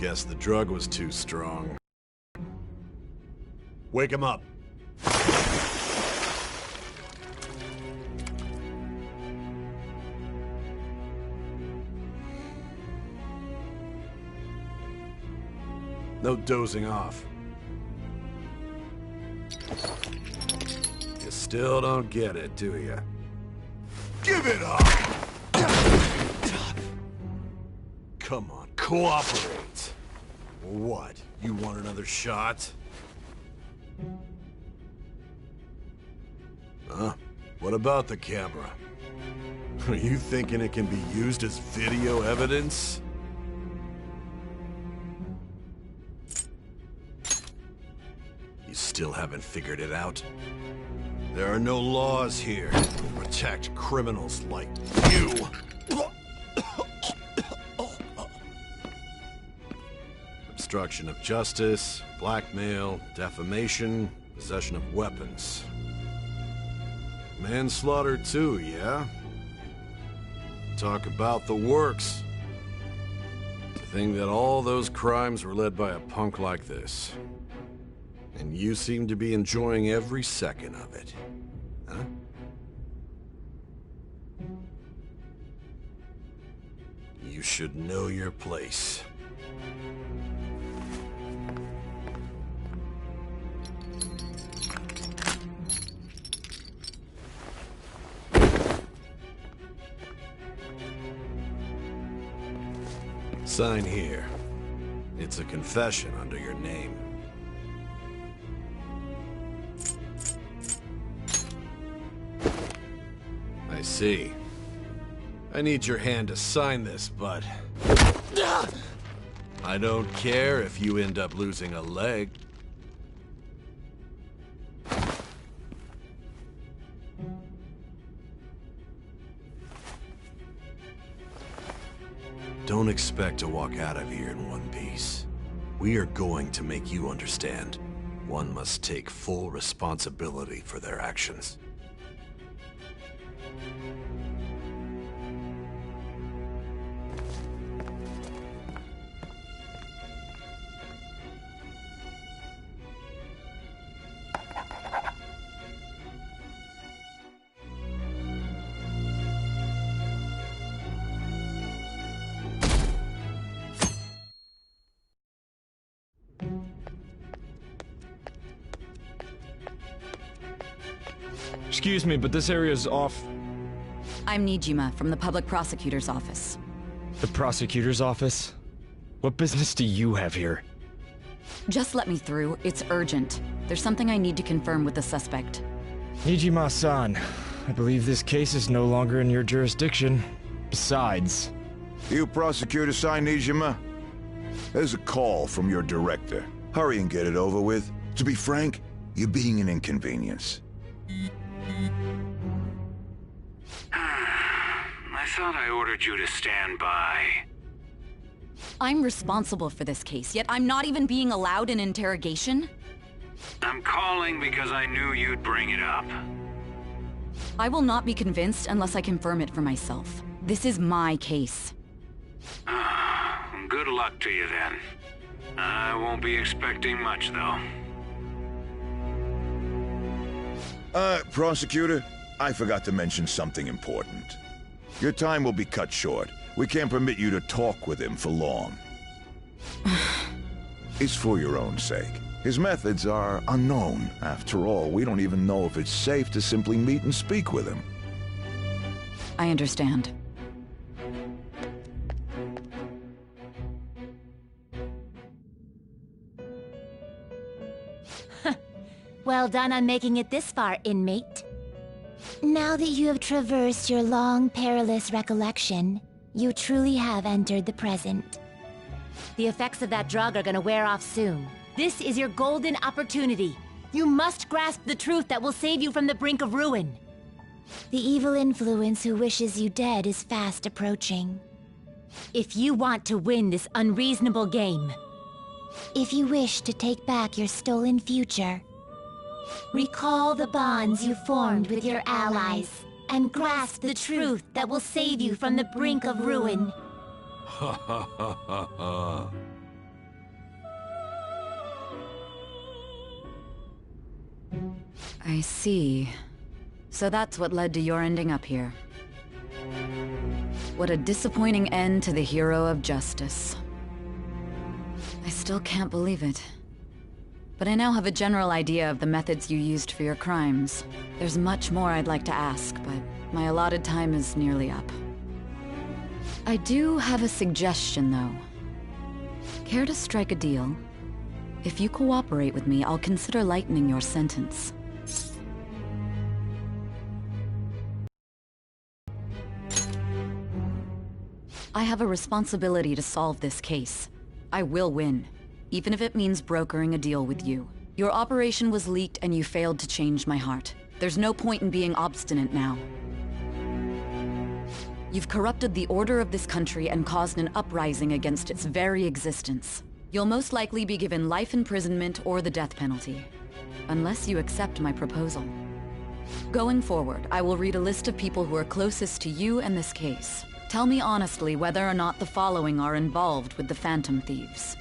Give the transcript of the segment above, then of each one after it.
Guess the drug was too strong. Wake him up. No dozing off. You still don't get it, do you? Give it up! Come on, cooperate. What? You want another shot? Huh? What about the camera? Are you thinking it can be used as video evidence? You still haven't figured it out? There are no laws here to protect criminals like you. Obstruction of justice, blackmail, defamation, possession of weapons. Manslaughter too, yeah? Talk about the works. To think that all those crimes were led by a punk like this. And you seem to be enjoying every second of it. Huh? You should know your place. Sign here. It's a confession under your name. I see. I need your hand to sign this, but I don't care if you end up losing a leg. Don't expect to walk out of here in one piece. We are going to make you understand. One must take full responsibility for their actions. Excuse me, but this area's off. I'm Nijima from the Public Prosecutor's Office. The Prosecutor's Office? What business do you have here? Just let me through. It's urgent. There's something I need to confirm with the suspect. Nijima-san, I believe this case is no longer in your jurisdiction. Besides... You prosecutor signed Nijima? There's a call from your director. Hurry and get it over with. To be frank, you're being an inconvenience. I thought I ordered you to stand by. I'm responsible for this case, yet I'm not even being allowed an interrogation? I'm calling because I knew you'd bring it up. I will not be convinced unless I confirm it for myself. This is my case. Good luck to you then. I won't be expecting much, though. Prosecutor, I forgot to mention something important. Your time will be cut short. We can't permit you to talk with him for long. It's for your own sake. His methods are unknown. After all, we don't even know if it's safe to simply meet and speak with him. I understand. Well done on making it this far, inmate. Now that you have traversed your long, perilous recollection, you truly have entered the present. The effects of that drug are gonna wear off soon. This is your golden opportunity. You must grasp the truth that will save you from the brink of ruin. The evil influence who wishes you dead is fast approaching. If you want to win this unreasonable game, if you wish to take back your stolen future, recall the bonds you formed with your allies, and grasp the truth that will save you from the brink of ruin. Ha ha ha ha ha. I see. So that's what led to your ending up here. What a disappointing end to the hero of justice. I still can't believe it. But I now have a general idea of the methods you used for your crimes. There's much more I'd like to ask, but my allotted time is nearly up. I do have a suggestion, though. Care to strike a deal? If you cooperate with me, I'll consider lightening your sentence. I have a responsibility to solve this case. I will win, even if it means brokering a deal with you. Your operation was leaked and you failed to change my heart. There's no point in being obstinate now. You've corrupted the order of this country and caused an uprising against its very existence. You'll most likely be given life imprisonment or the death penalty, unless you accept my proposal. Going forward, I will read a list of people who are closest to you and this case. Tell me honestly whether or not the following are involved with the Phantom Thieves.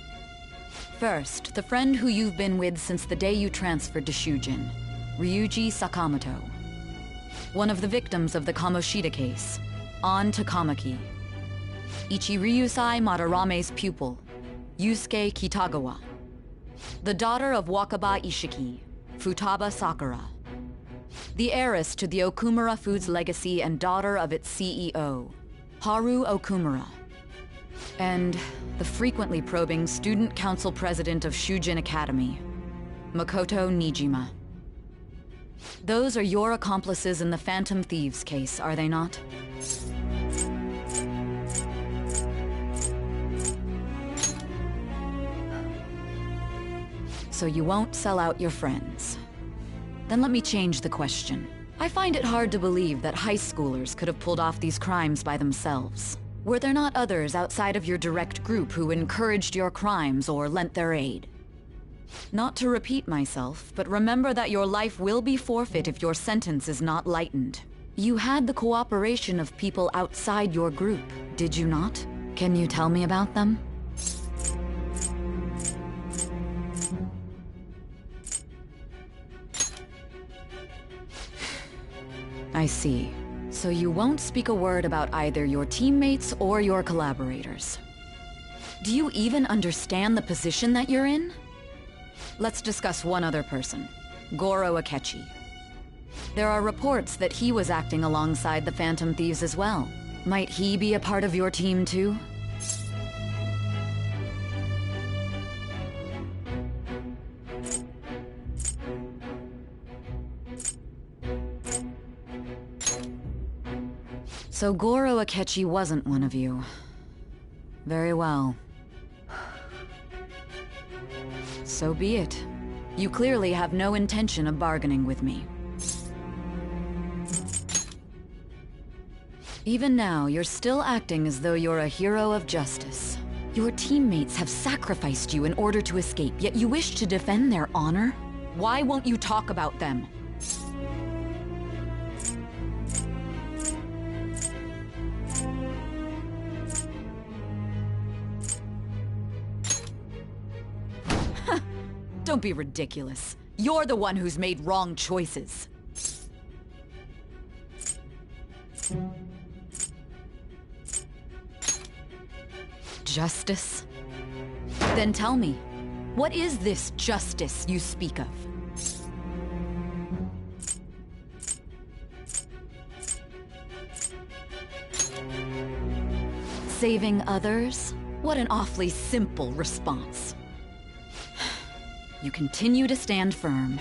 First, the friend who you've been with since the day you transferred to Shujin, Ryuji Sakamoto. One of the victims of the Kamoshida case, An Takamaki. Ichiryusai Madarame's pupil, Yusuke Kitagawa. The daughter of Wakaba Ishiki, Futaba Sakura. The heiress to the Okumura Foods legacy and daughter of its CEO, Haru Okumura. And the frequently probing student council president of Shujin Academy, Makoto Nijima. Those are your accomplices in the Phantom Thieves case, are they not? So you won't sell out your friends. Then let me change the question. I find it hard to believe that high schoolers could have pulled off these crimes by themselves. Were there not others outside of your direct group who encouraged your crimes or lent their aid? Not to repeat myself, but remember that your life will be forfeit if your sentence is not lightened. You had the cooperation of people outside your group, did you not? Can you tell me about them? I see. So you won't speak a word about either your teammates or your collaborators. Do you even understand the position that you're in? Let's discuss one other person, Goro Akechi. There are reports that he was acting alongside the Phantom Thieves as well. Might he be a part of your team too? So Goro Akechi wasn't one of you. Very well. So be it. You clearly have no intention of bargaining with me. Even now, you're still acting as though you're a hero of justice. Your teammates have sacrificed you in order to escape, yet you wish to defend their honor? Why won't you talk about them? Don't be ridiculous. You're the one who's made wrong choices. Justice? Then tell me, what is this justice you speak of? Saving others? What an awfully simple response. You continue to stand firm.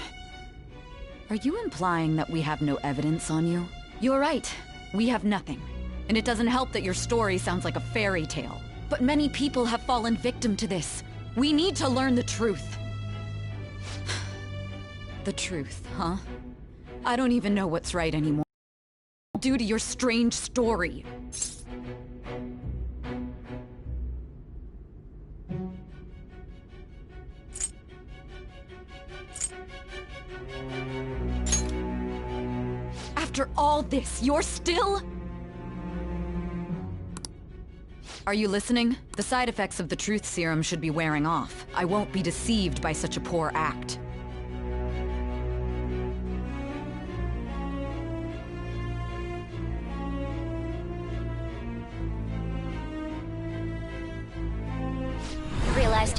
Are you implying that we have no evidence on you? You're right. We have nothing. And it doesn't help that your story sounds like a fairy tale. But many people have fallen victim to this. We need to learn the truth. The truth, huh? I don't even know what's right anymore. Due to your strange story. After all this, you're still... Are you listening? The side effects of the truth serum should be wearing off. I won't be deceived by such a poor act.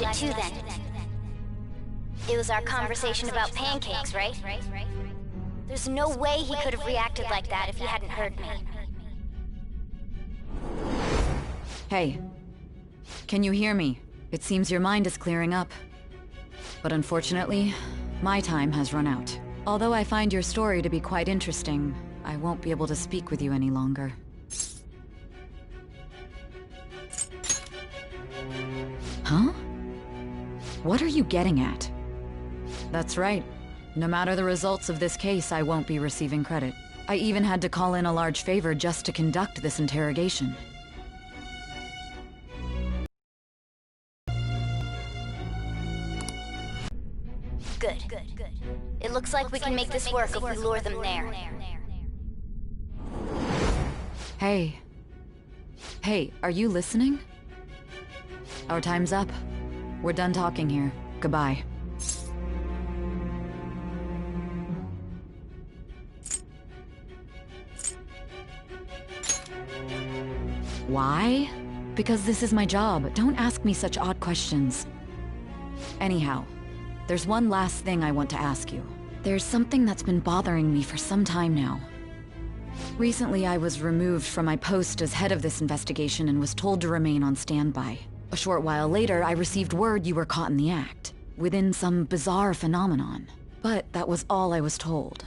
left it too then. It was our conversation about pancakes, right? There's no way he could have reacted like that if he hadn't heard me. Hey. Can you hear me? It seems your mind is clearing up. But unfortunately, my time has run out. Although I find your story to be quite interesting, I won't be able to speak with you any longer. Huh? What are you getting at? That's right. No matter the results of this case, I won't be receiving credit. I even had to call in a large favor just to conduct this interrogation. Good. It looks like we can make this work if we lure them there. Hey. Hey, are you listening? Our time's up. We're done talking here. Goodbye. Why? Because this is my job. Don't ask me such odd questions. Anyhow, there's one last thing I want to ask you. There's something that's been bothering me for some time now. Recently, I was removed from my post as head of this investigation and was told to remain on standby. A short while later, I received word you were caught in the act, within some bizarre phenomenon. But that was all I was told.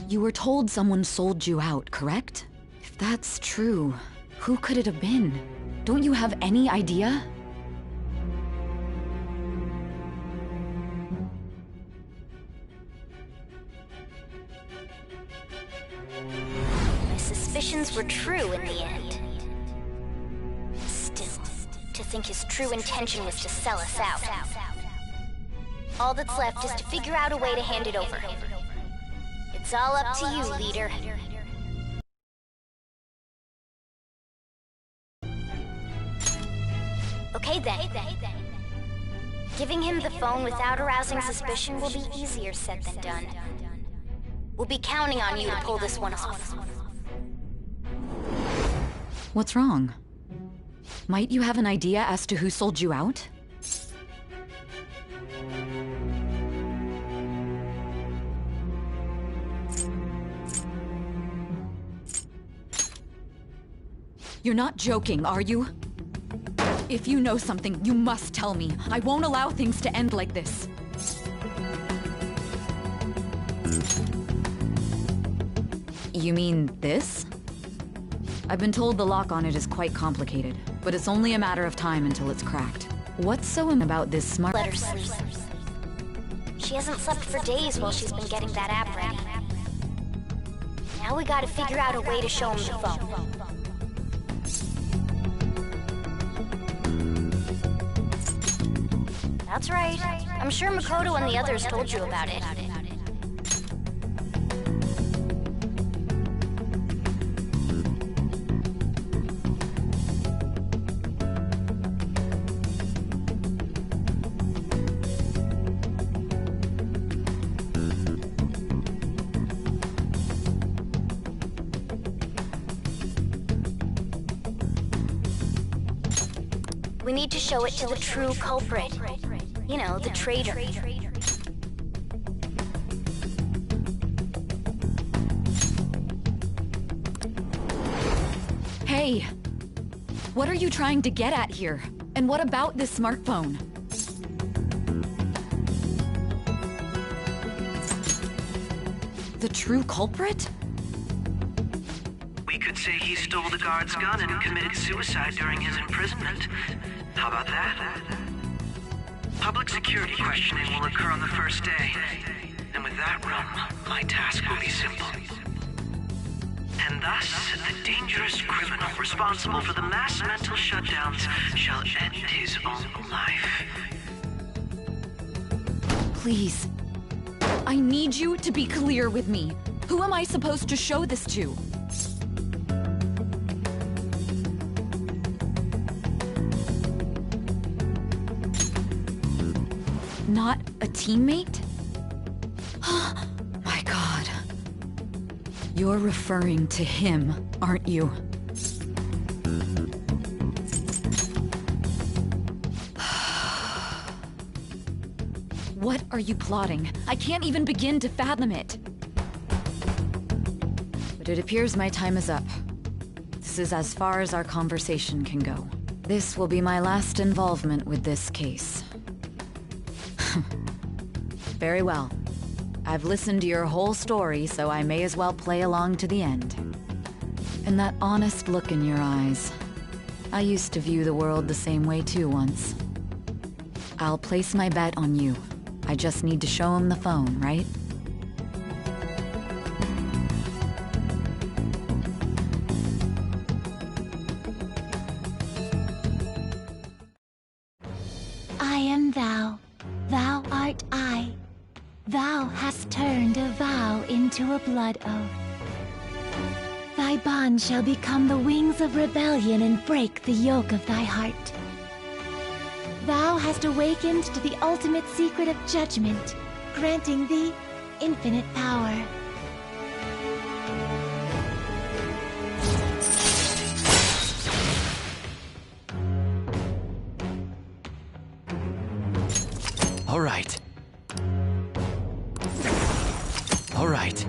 You were told someone sold you out, correct? If that's true, who could it have been? Don't you have any idea? My suspicions were true in the end. Still, to think his true intention was to sell us out. All that's left is to figure out a way to hand it over. It's all up to you, leader. Okay then. Giving him the phone without arousing suspicion will be easier said than done. We'll be counting on you to pull this one off. What's wrong? Might you have an idea as to who sold you out? You're not joking, are you? If you know something, you must tell me. I won't allow things to end like this. You mean this? I've been told the lock on it is quite complicated, but it's only a matter of time until it's cracked. What's so about this smart— Let her sleep. She hasn't slept for days while she's been getting that app ready. Now we gotta figure out a way to show him the phone. That's right. I'm sure Makoto and the others told you about it. We need to show it to the true culprit. You know, the traitor. Hey! What are you trying to get at here? And what about this smartphone? The true culprit? We could say he stole the guard's gun and committed suicide during his imprisonment. How about that? Public security questioning will occur on the first day. And with that realm, my task will be simple. And thus, the dangerous criminal responsible for the mass mental shutdowns shall end his own life. Please. I need you to be clear with me. Who am I supposed to show this to? Not a teammate? My God. You're referring to him, aren't you? What are you plotting? I can't even begin to fathom it. But it appears my time is up. This is as far as our conversation can go. This will be my last involvement with this case. Very well. I've listened to your whole story, so I may as well play along to the end. And that honest look in your eyes. I used to view the world the same way too once. I'll place my bet on you. I just need to show him the phone, right? I am thou. Thou art I. Thou hast turned a vow into a blood oath. Thy bond shall become the wings of rebellion and break the yoke of thy heart. Thou hast awakened to the ultimate secret of judgment, granting thee infinite power. All right. All right.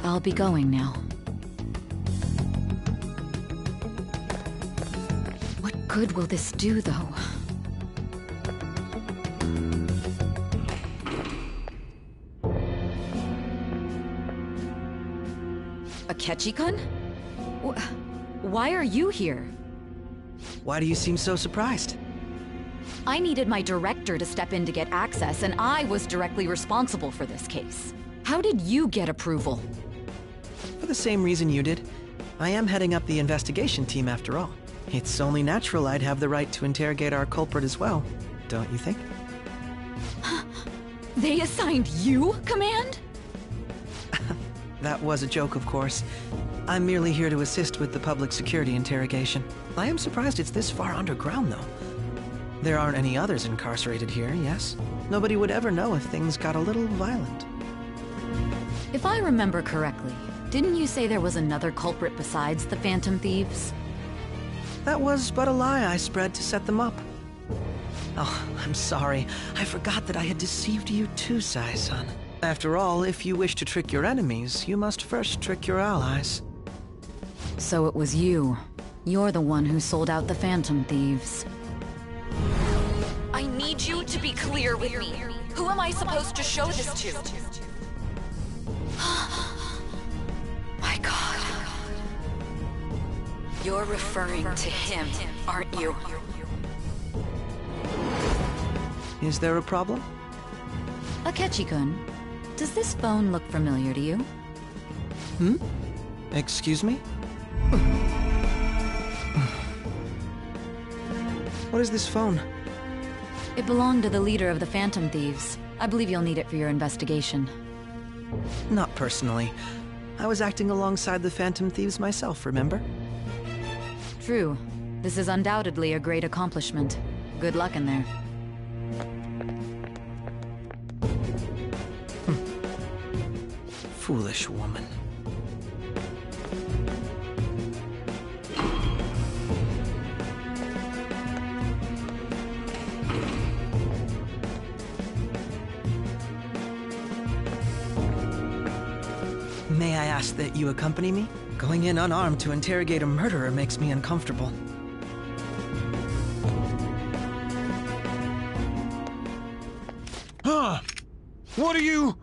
I'll be going now. What good will this do, though? Akechi-kun? Why are you here? Why do you seem so surprised? I needed my director to step in to get access, and I was directly responsible for this case. How did you get approval? For the same reason you did. I am heading up the investigation team after all. It's only natural I'd have the right to interrogate our culprit as well, don't you think? They assigned you command? That was a joke, of course. I'm merely here to assist with the public security interrogation. I am surprised it's this far underground, though. There aren't any others incarcerated here, yes? Nobody would ever know if things got a little violent. If I remember correctly, didn't you say there was another culprit besides the Phantom Thieves? That was but a lie I spread to set them up. Oh, I'm sorry. I forgot that I had deceived you too, Sai-san. After all, if you wish to trick your enemies, you must first trick your allies. So it was you. You're the one who sold out the Phantom Thieves. I need you to be clear with me. Who am I supposed to show this to? My God. You're referring to him, aren't you? Is there a problem? Akechi-kun, does this phone look familiar to you? Hmm? Excuse me? What is this phone? It belonged to the leader of the Phantom Thieves. I believe you'll need it for your investigation. Not personally. I was acting alongside the Phantom Thieves myself, remember? True. This is undoubtedly a great accomplishment. Good luck in there. Foolish woman. May I ask that you accompany me? Going in unarmed to interrogate a murderer makes me uncomfortable. Huh? What are you...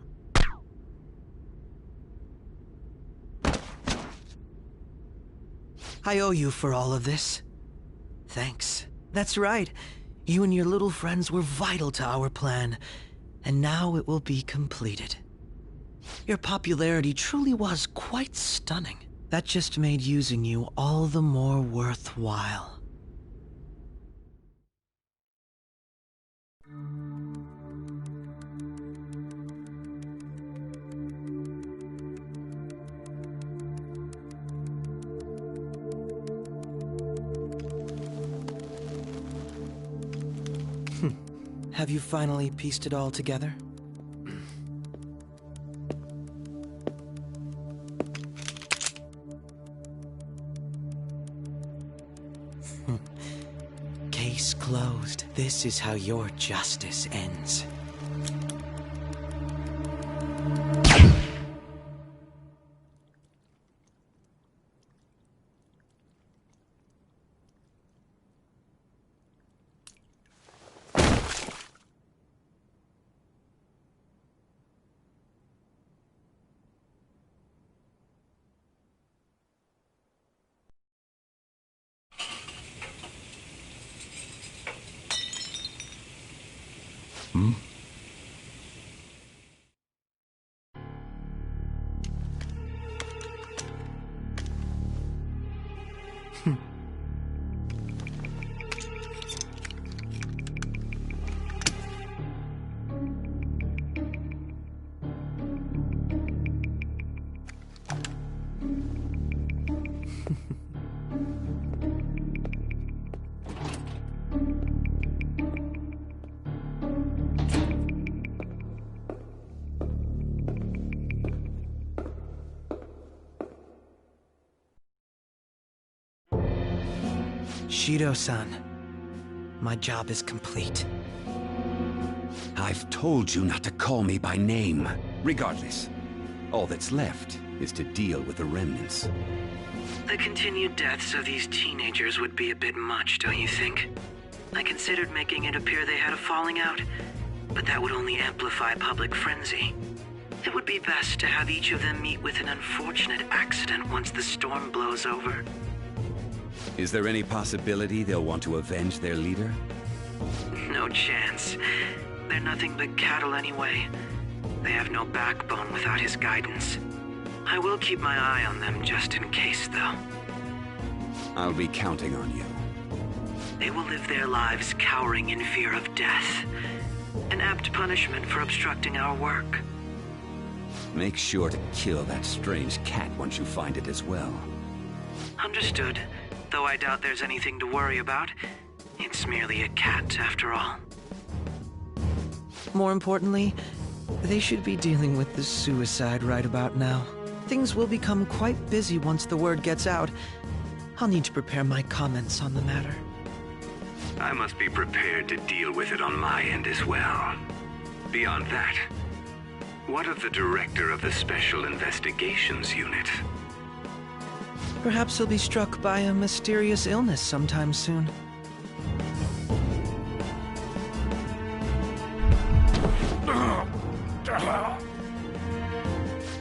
I owe you for all of this. Thanks. That's right. You and your little friends were vital to our plan, and now it will be completed. Your popularity truly was quite stunning. That just made using you all the more worthwhile. Have you finally pieced it all together? Case closed. This is how your justice ends. Shido-san, my job is complete. I've told you not to call me by name. Regardless, all that's left is to deal with the remnants. The continued deaths of these teenagers would be a bit much, don't you think? I considered making it appear they had a falling out, but that would only amplify public frenzy. It would be best to have each of them meet with an unfortunate accident once the storm blows over. Is there any possibility they'll want to avenge their leader? No chance. They're nothing but cattle anyway. They have no backbone without his guidance. I will keep my eye on them just in case, though. I'll be counting on you. They will live their lives cowering in fear of death. An apt punishment for obstructing our work. Make sure to kill that strange cat once you find it as well. Understood. Though I doubt there's anything to worry about. It's merely a cat, after all. More importantly, they should be dealing with the suicide right about now. Things will become quite busy once the word gets out. I'll need to prepare my comments on the matter. I must be prepared to deal with it on my end as well. Beyond that, what of the director of the Special Investigations Unit? Perhaps he'll be struck by a mysterious illness sometime soon.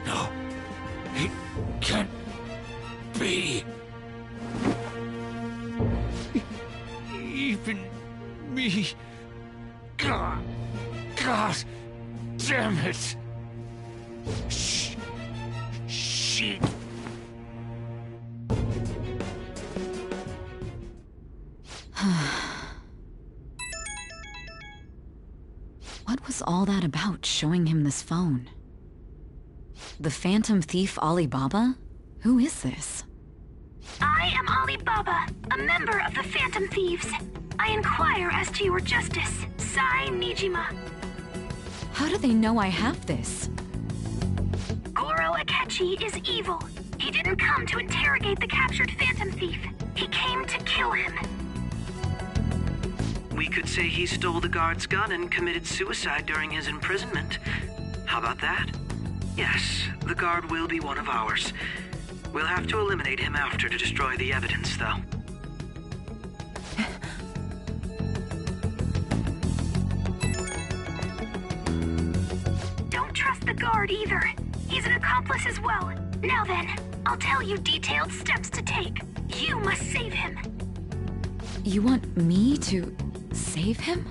No, it can't be. Even me. God damn it. Shit. What was all that about, showing him this phone? The Phantom Thief Alibaba? Who is this? I am Alibaba, a member of the Phantom Thieves. I inquire as to your justice, Sai Nijima. How do they know I have this? Goro Akechi is evil. He didn't come to interrogate the captured Phantom Thief. He came to kill him. We could say he stole the guard's gun and committed suicide during his imprisonment. How about that? Yes, the guard will be one of ours. We'll have to eliminate him after to destroy the evidence, though. Don't trust the guard either. He's an accomplice as well. Now then, I'll tell you detailed steps to take. You must save him. You want me to save him?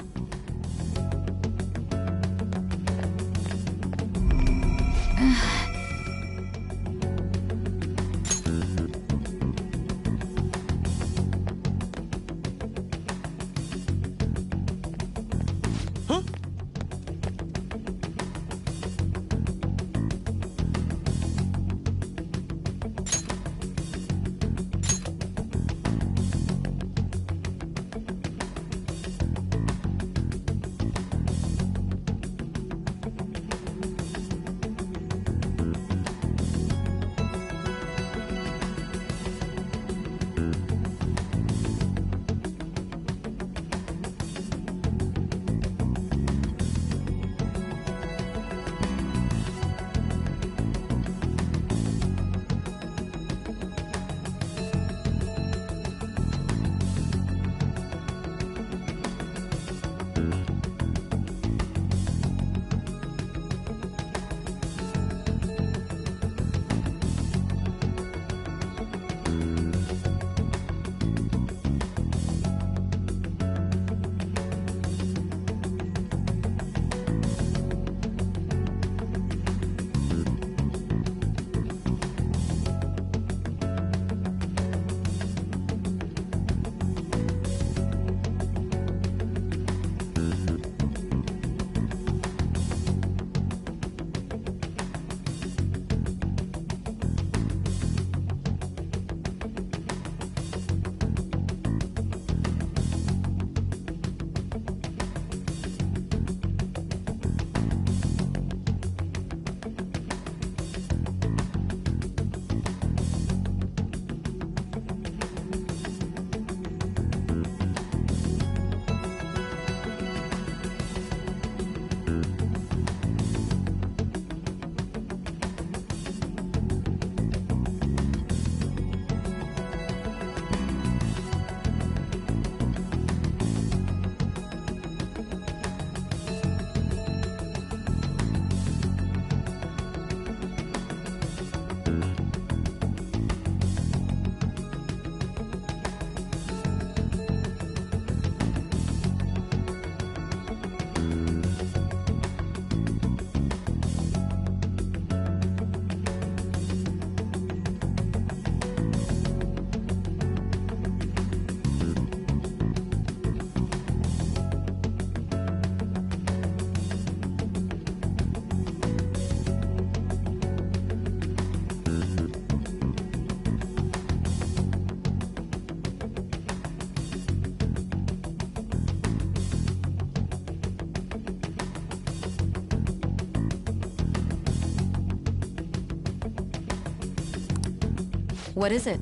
What is it?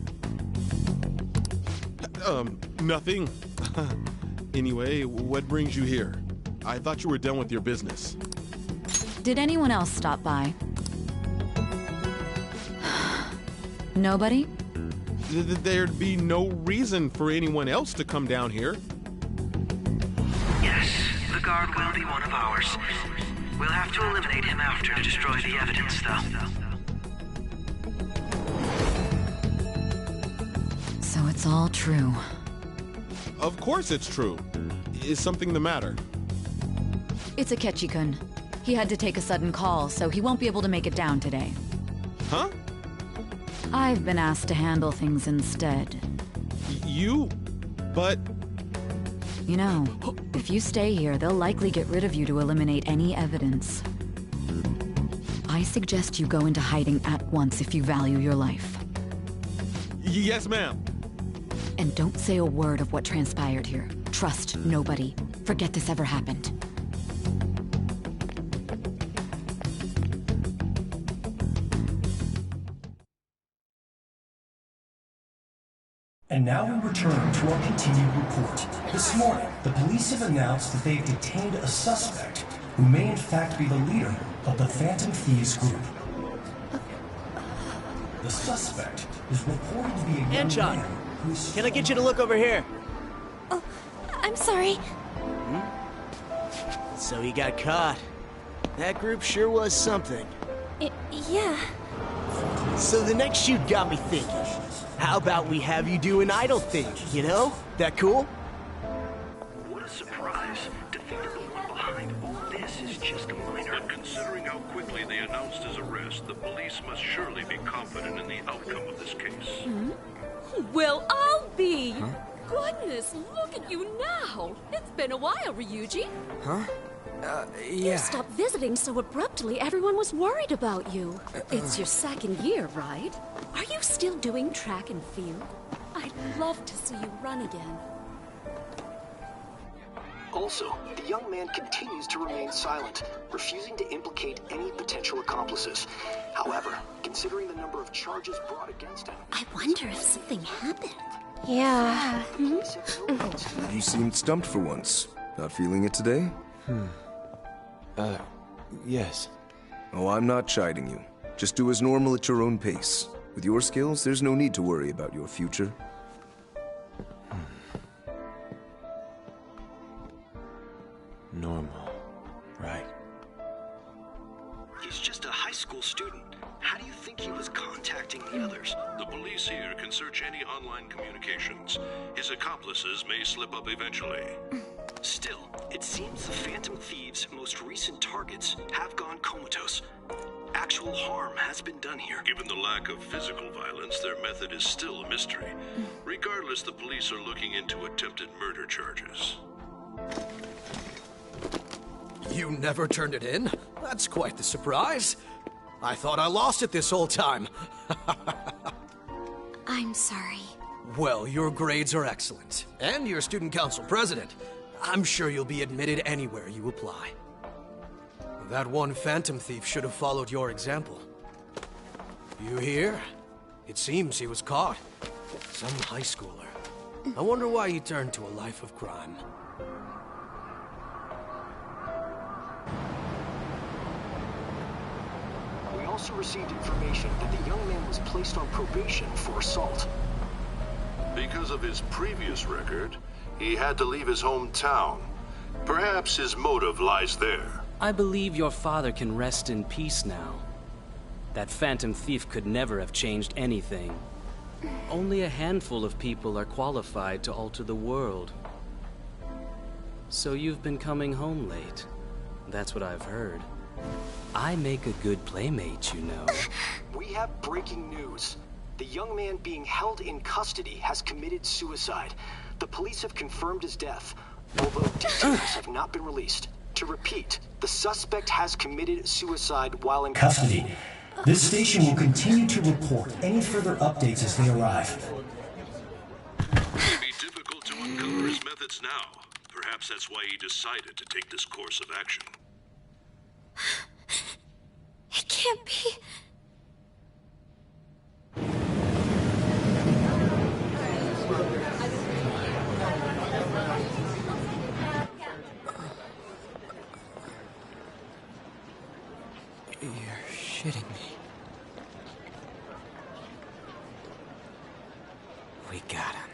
Nothing. Anyway, what brings you here? I thought you were done with your business. Did anyone else stop by? Nobody? There'd be no reason for anyone else to come down here. Yes, the guard will be one of ours. We'll have to eliminate him after to destroy the evidence, though. So it's all true. Of course it's true. Is something the matter? It's Akechi-kun. He had to take a sudden call, so he won't be able to make it down today. Huh? I've been asked to handle things instead. You? But... You know, if you stay here, they'll likely get rid of you to eliminate any evidence. I suggest you go into hiding at once if you value your life. Yes, ma'am. And don't say a word of what transpired here. Trust nobody. Forget this ever happened. And now we return to our continued report. This morning, the police have announced that they've detained a suspect who may in fact be the leader of the Phantom Thieves group. The suspect is reported to be a young man who's... Can I get you to look over here? Oh, I'm sorry. So he got caught. That group sure was something. Yeah. So the next shoot got me thinking. How about we have you do an idol thing, you know? That cool? What a surprise to think that the one behind all this is just a minor. But considering how quickly they announced his arrest, the police must surely be confident in the outcome of this case. Well, I'll be! Huh? Goodness, look at you now! It's been a while, Ryuji. Huh? You stopped visiting so abruptly, everyone was worried about you. It's your second year, right? Are you still doing track and field? I'd love to see you run again. Also, the young man continues to remain silent, refusing to implicate any potential accomplices. However, considering the number of charges brought against him... I wonder if something happened. Yeah. You seemed stumped for once. Not feeling it today? Yes. Oh, I'm not chiding you. Just do as normal at your own pace. With your skills, there's no need to worry about your future. Normal. Right. He's just a high school student. How do you think he was contacting the others? The police here can search any online communications. His accomplices may slip up eventually. Still, it seems the Phantom Thieves' most recent targets have gone comatose. Actual harm has been done here. Given the lack of physical violence, their method is still a mystery. Regardless, the police are looking into attempted murder charges. You never turned it in? That's quite the surprise. I thought I lost it this whole time. I'm sorry. Well, your grades are excellent. And you're student council president. I'm sure you'll be admitted anywhere you apply. That one Phantom Thief should have followed your example. You hear? It seems he was caught. Some high schooler. I wonder why he turned to a life of crime. We also received information that the young man was placed on probation for assault. Because of his previous record, he had to leave his hometown. Perhaps his motive lies there. I believe your father can rest in peace now. That Phantom Thief could never have changed anything. Only a handful of people are qualified to alter the world. So you've been coming home late. That's what I've heard. I make a good playmate, you know. We have breaking news. The young man being held in custody has committed suicide. The police have confirmed his death, although details have not been released. To repeat, the suspect has committed suicide while in custody. This station will continue to report any further updates as they arrive. It may be difficult to uncover his methods now. Perhaps that's why he decided to take this course of action. It can't be. We got him.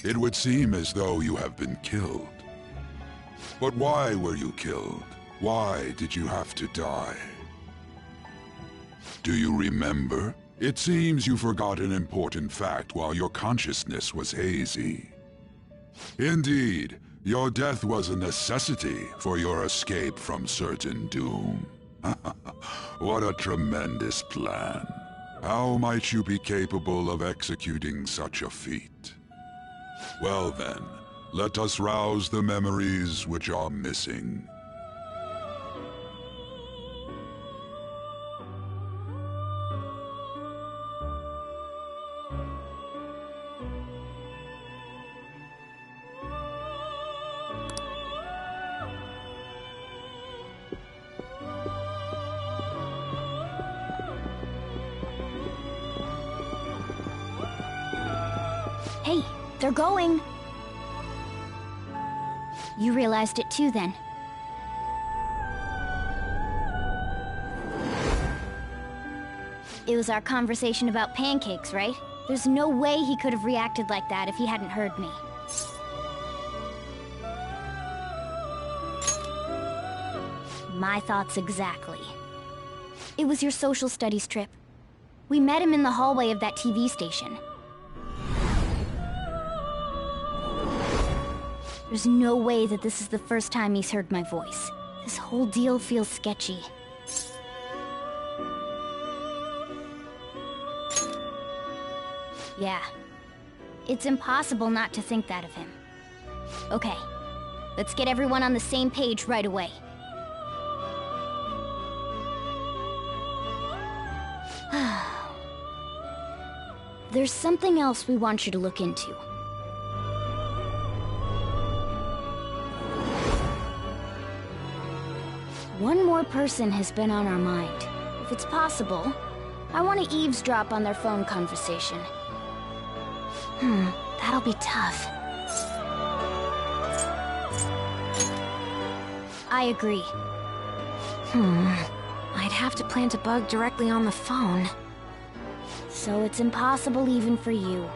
It would seem as though you have been killed. But why were you killed? Why did you have to die? Do you remember? It seems you forgot an important fact while your consciousness was hazy. Indeed, your death was a necessity for your escape from certain doom. What a tremendous plan. How might you be capable of executing such a feat? Well then, let us rouse the memories which are missing. Hey, they're going. You realized it too, then. It was our conversation about pancakes, right? There's no way he could have reacted like that if he hadn't heard me. My thoughts exactly. It was your social studies trip. We met him in the hallway of that TV station. There's no way that this is the first time he's heard my voice. This whole deal feels sketchy. Yeah. It's impossible not to think that of him. Okay. Let's get everyone on the same page right away. There's something else we want you to look into. One more person has been on our mind. If it's possible, I want to eavesdrop on their phone conversation. That'll be tough. I agree. I'd have to plant a bug directly on the phone. So it's impossible even for you.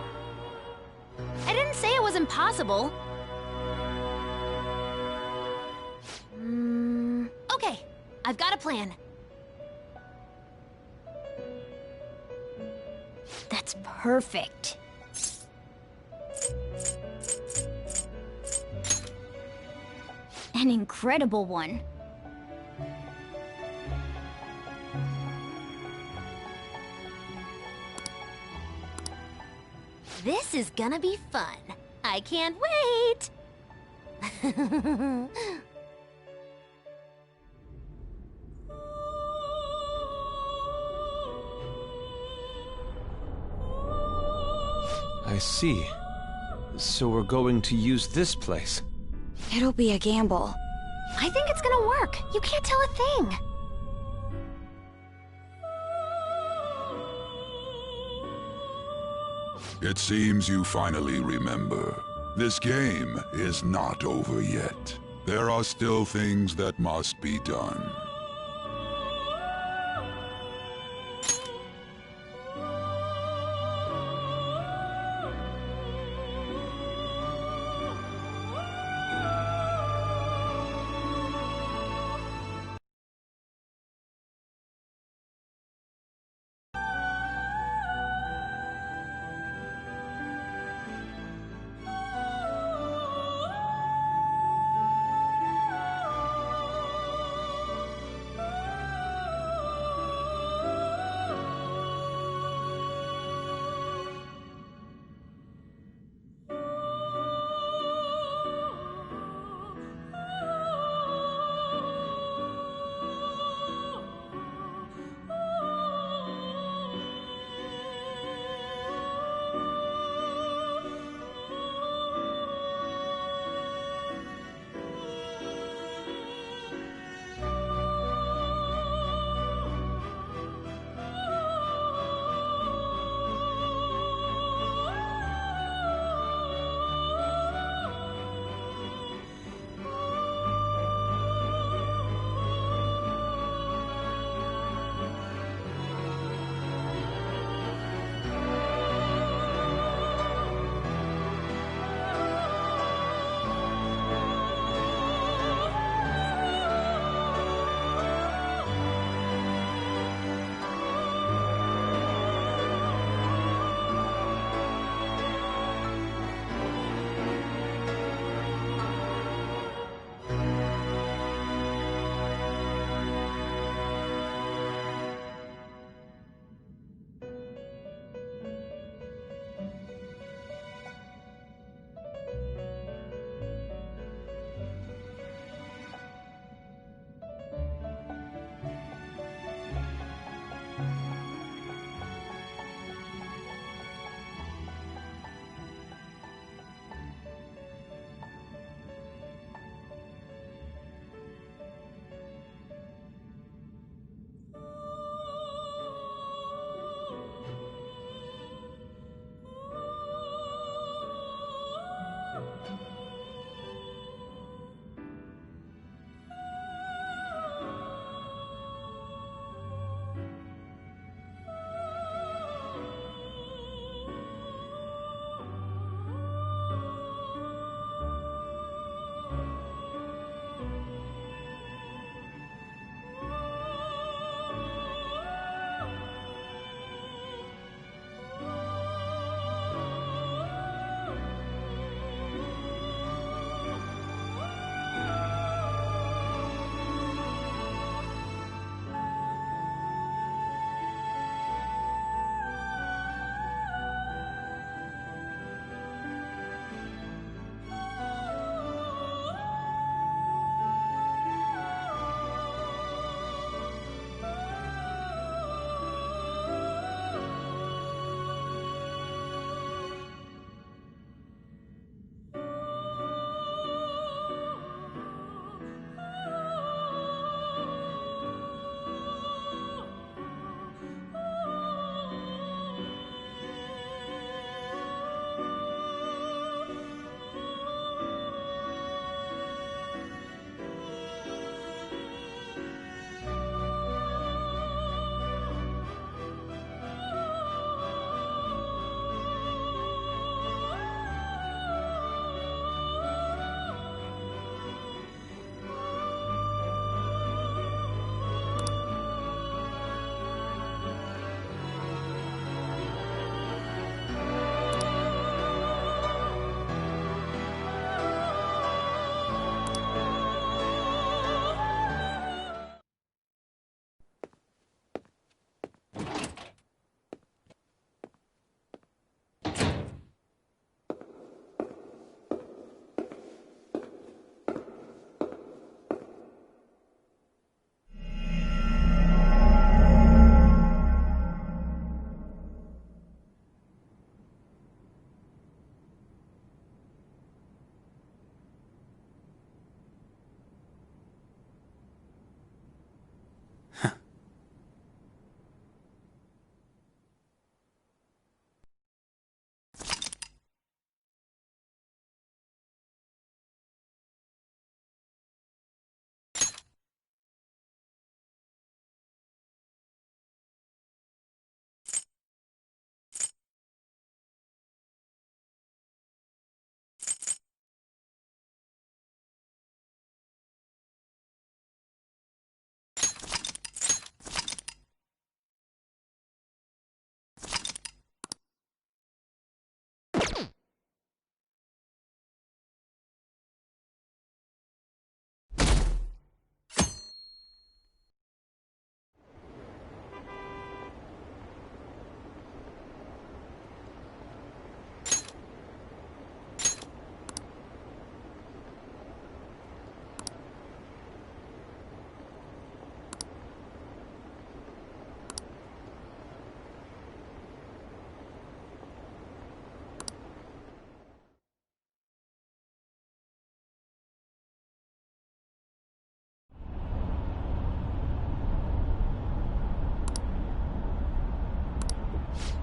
I didn't say it was impossible. Okay, I've got a plan. That's perfect. An incredible one. This is gonna be fun. I can't wait! I see. So we're going to use this place. It'll be a gamble. I think it's gonna work. You can't tell a thing. It seems you finally remember. This game is not over yet. There are still things that must be done.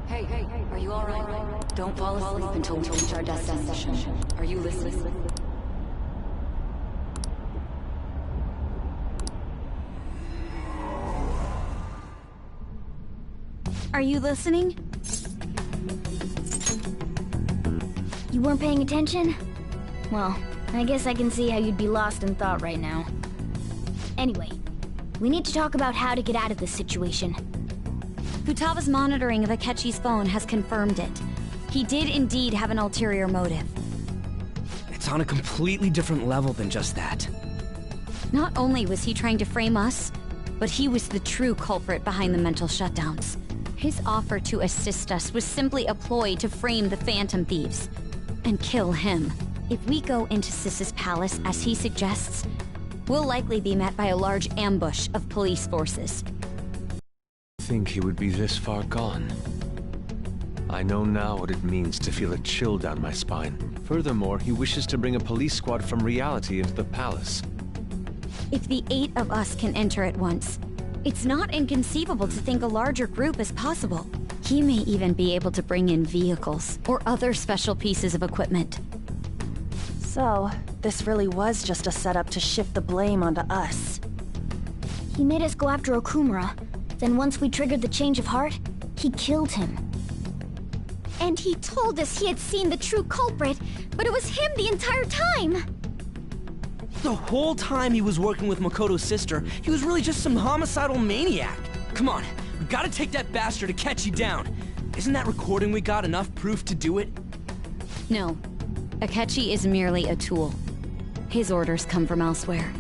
Hey, are you alright? Don't fall asleep until we reach our destination. Are you listening? Are you listening? You weren't paying attention? Well, I guess I can see how you'd be lost in thought right now. Anyway, we need to talk about how to get out of this situation. Futaba's monitoring of Akechi's phone has confirmed it. He did indeed have an ulterior motive. It's on a completely different level than just that. Not only was he trying to frame us, but he was the true culprit behind the mental shutdowns. His offer to assist us was simply a ploy to frame the Phantom Thieves and kill him. If we go into Sis's palace as he suggests, we'll likely be met by a large ambush of police forces. Think he would be this far gone. I know now what it means to feel a chill down my spine. Furthermore, he wishes to bring a police squad from reality into the palace. If the 8 of us can enter at once, it's not inconceivable to think a larger group is possible. He may even be able to bring in vehicles or other special pieces of equipment. So, this really was just a setup to shift the blame onto us. He made us go after Okumura. Then once we triggered the change of heart, he killed him. And he told us he had seen the true culprit, but it was him the entire time! The whole time he was working with Makoto's sister, he was really just some homicidal maniac. Come on, we gotta take that bastard Akechi down. Isn't that recording we got enough proof to do it? No. Akechi is merely a tool. His orders come from elsewhere.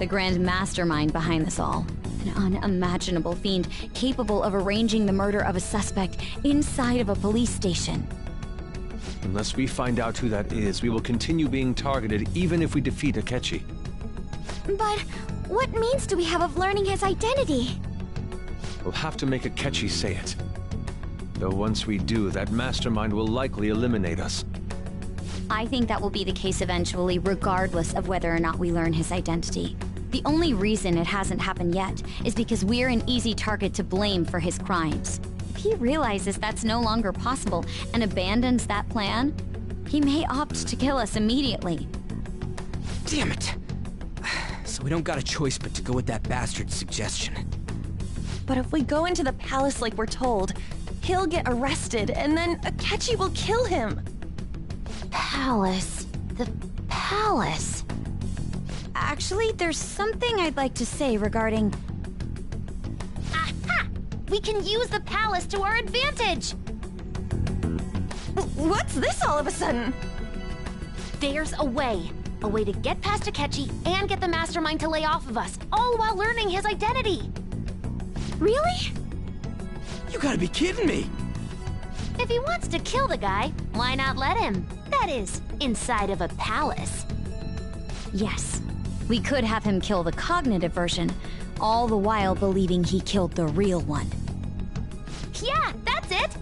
The grand mastermind behind this all. An unimaginable fiend capable of arranging the murder of a suspect inside of a police station. Unless we find out who that is, we will continue being targeted even if we defeat Akechi. But what means do we have of learning his identity? We'll have to make Akechi say it. Though once we do, that mastermind will likely eliminate us. I think that will be the case eventually, regardless of whether or not we learn his identity. The only reason it hasn't happened yet is because we're an easy target to blame for his crimes. If he realizes that's no longer possible and abandons that plan, he may opt to kill us immediately. Damn it! So we don't got a choice but to go with that bastard's suggestion. But if we go into the palace like we're told, he'll get arrested and then Akechi will kill him. Palace. The palace. Actually, there's something I'd like to say regarding... Aha! We can use the palace to our advantage! What's this all of a sudden? There's a way. A way to get past Akechi and get the mastermind to lay off of us, all while learning his identity. Really? You gotta be kidding me! If he wants to kill the guy, why not let him? That is, inside of a palace. Yes. We could have him kill the cognitive version, all the while believing he killed the real one. Yeah, that's it!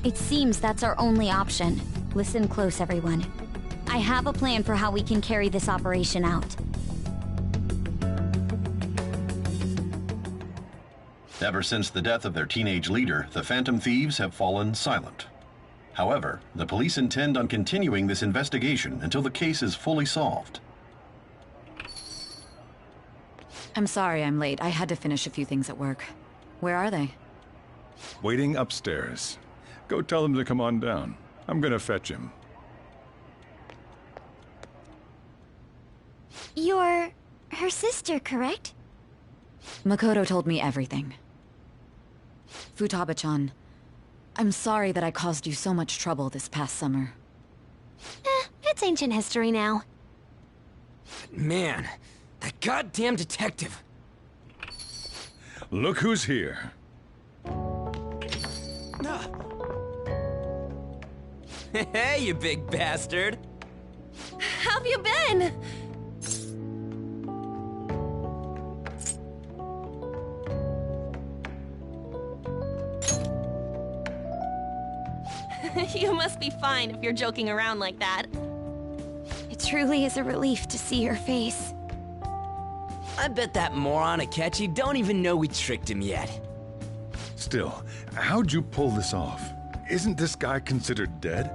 It seems that's our only option. Listen close, everyone. I have a plan for how we can carry this operation out. Ever since the death of their teenage leader, the Phantom Thieves have fallen silent. However, the police intend on continuing this investigation until the case is fully solved. I'm sorry I'm late. I had to finish a few things at work. Where are they? Waiting upstairs. Go tell him to come on down. I'm gonna fetch him. You're her sister, correct? Makoto told me everything. Futaba-chan, I'm sorry that I caused you so much trouble this past summer. It's ancient history now. Man, that goddamn detective. Look who's here. Hey, you big bastard. How have you been? You must be fine if you're joking around like that. It truly is a relief to see your face. I bet that moron Akechi don't even know we tricked him yet. Still, how'd you pull this off? Isn't this guy considered dead?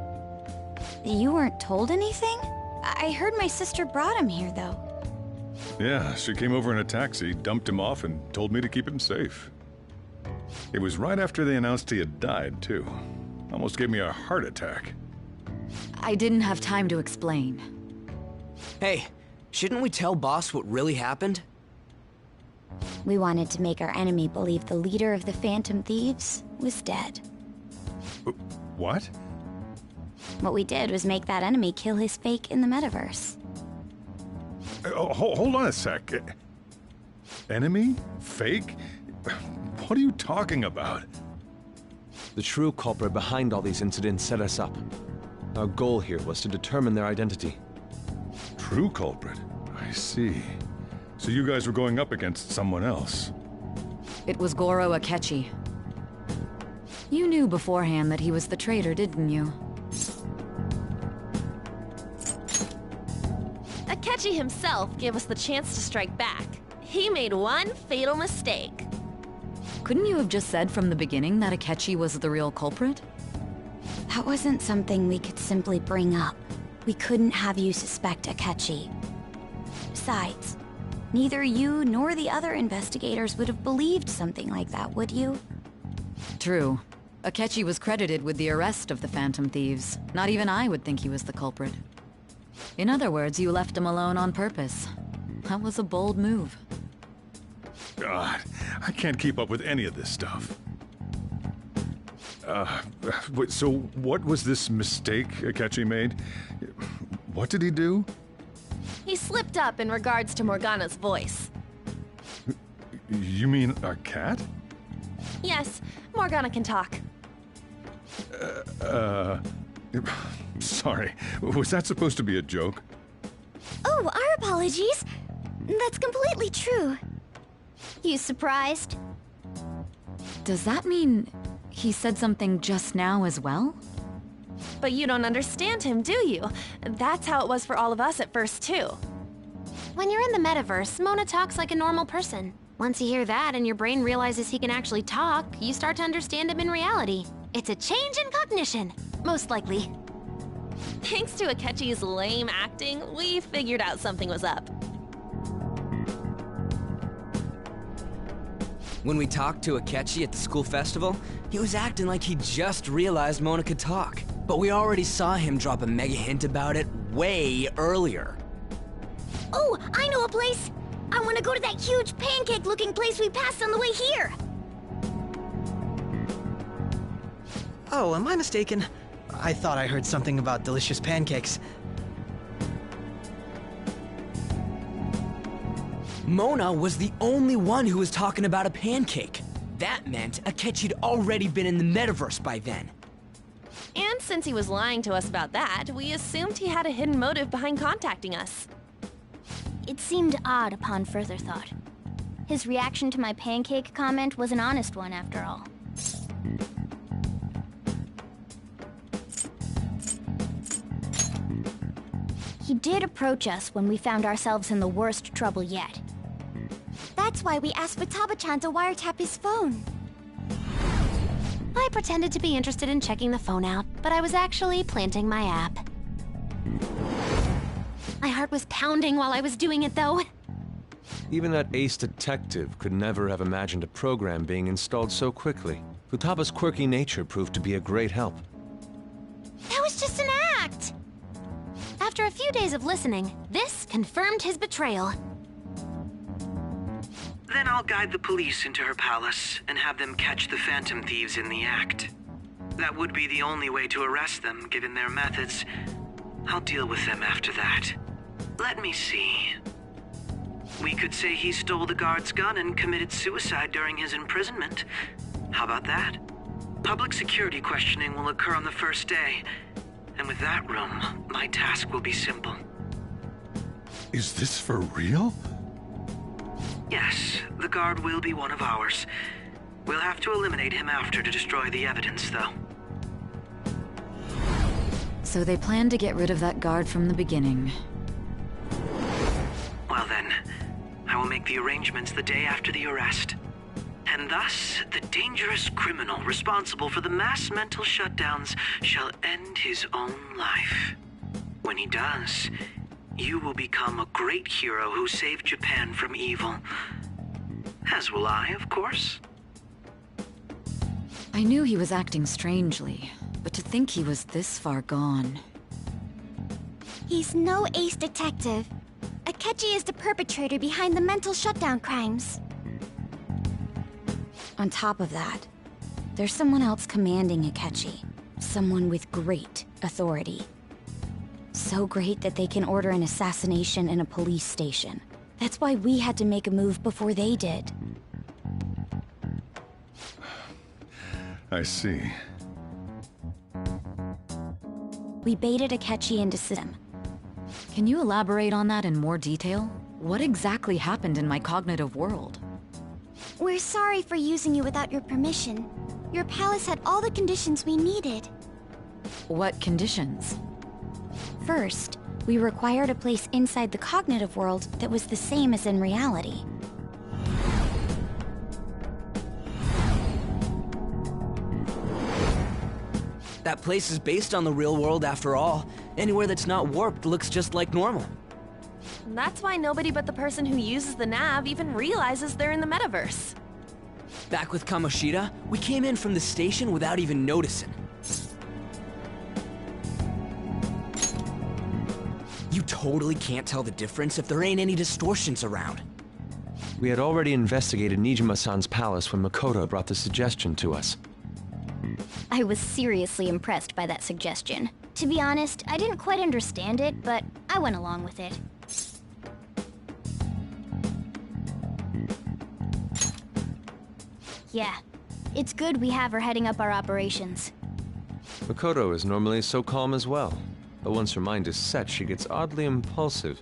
You weren't told anything? I heard my sister brought him here, though. Yeah, she came over in a taxi, dumped him off, and told me to keep him safe. It was right after they announced he had died, too. Almost gave me a heart attack. I didn't have time to explain. Hey, shouldn't we tell Boss what really happened? We wanted to make our enemy believe the leader of the Phantom Thieves was dead. What? What we did was make that enemy kill his fake in the metaverse. Hold on a sec. Enemy? Fake? What are you talking about? The true culprit behind all these incidents set us up. Our goal here was to determine their identity. True culprit? I see. So you guys were going up against someone else? It was Goro Akechi. You knew beforehand that he was the traitor, didn't you? Akechi himself gave us the chance to strike back. He made one fatal mistake. Couldn't you have just said from the beginning that Akechi was the real culprit? That wasn't something we could simply bring up. We couldn't have you suspect Akechi. Besides, neither you nor the other investigators would have believed something like that, would you? True. Akechi was credited with the arrest of the Phantom Thieves. Not even I would think he was the culprit. In other words, you left him alone on purpose. That was a bold move. God, I can't keep up with any of this stuff. So what was this mistake Akechi made? What did he do? He slipped up in regards to Morgana's voice. You mean a cat? Yes, Morgana can talk. Sorry, was that supposed to be a joke? Oh, our apologies. That's completely true. You surprised? Does that mean he said something just now as well? But you don't understand him, do you? That's how it was for all of us at first, too. When you're in the metaverse, Mona talks like a normal person. Once you hear that and your brain realizes he can actually talk, you start to understand him in reality. It's a change in cognition, most likely. Thanks to Akechi's lame acting, we figured out something was up. When we talked to Akechi at the school festival, he was acting like he just realized Mona could talk. But we already saw him drop a mega hint about it way earlier. Oh, I know a place! I want to go to that huge pancake-looking place we passed on the way here! Oh, am I mistaken? I thought I heard something about delicious pancakes. Mona was the only one who was talking about a pancake. That meant Akechi'd already been in the metaverse by then. And since he was lying to us about that, we assumed he had a hidden motive behind contacting us. It seemed odd upon further thought. His reaction to my pancake comment was an honest one, after all. He did approach us when we found ourselves in the worst trouble yet. That's why we asked Futaba-chan to wiretap his phone. I pretended to be interested in checking the phone out, but I was actually planting my app. My heart was pounding while I was doing it, though. Even that ace detective could never have imagined a program being installed so quickly. Futaba's quirky nature proved to be a great help. That was just an act! After a few days of listening, this confirmed his betrayal. Then I'll guide the police into her palace and have them catch the Phantom Thieves in the act. That would be the only way to arrest them, given their methods. I'll deal with them after that. Let me see. We could say he stole the guard's gun and committed suicide during his imprisonment. How about that? Public security questioning will occur on the first day. And with that room, my task will be simple. Is this for real? Yes, the guard will be one of ours. We'll have to eliminate him after to destroy the evidence, though. So they planned to get rid of that guard from the beginning. Well then, I will make the arrangements the day after the arrest. And thus, the dangerous criminal responsible for the mass mental shutdowns shall end his own life. When he does, you will become a great hero who saved Japan from evil. As will I, of course. I knew he was acting strangely, but to think he was this far gone... He's no ace detective. Akechi is the perpetrator behind the mental shutdown crimes. On top of that, there's someone else commanding Akechi. Someone with great authority. So great that they can order an assassination in a police station. That's why we had to make a move before they did. I see. We baited Akechi into system. Can you elaborate on that in more detail? What exactly happened in my cognitive world? We're sorry for using you without your permission. Your palace had all the conditions we needed. What conditions? First, we required a place inside the cognitive world that was the same as in reality. That place is based on the real world after all. Anywhere that's not warped looks just like normal. That's why nobody but the person who uses the nav even realizes they're in the metaverse. Back with Kamoshida, we came in from the station without even noticing. You totally can't tell the difference if there ain't any distortions around. We had already investigated Nijima-san's palace when Makoto brought the suggestion to us. I was seriously impressed by that suggestion. To be honest, I didn't quite understand it, but I went along with it. Yeah, it's good we have her heading up our operations. Makoto is normally so calm as well, but once her mind is set, she gets oddly impulsive.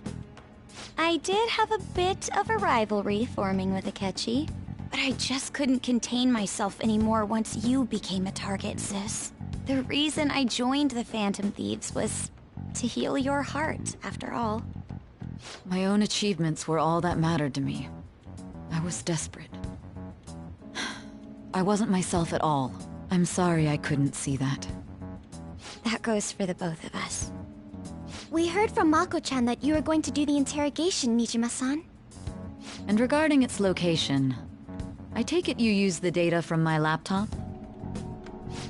I did have a bit of a rivalry forming with Akechi, but I just couldn't contain myself anymore once you became a target, sis. The reason I joined the Phantom Thieves was to heal your heart, after all. My own achievements were all that mattered to me. I was desperate. I wasn't myself at all. I'm sorry I couldn't see that. That goes for the both of us. We heard from Mako-chan that you were going to do the interrogation, Nijima-san. And regarding its location, I take it you used the data from my laptop?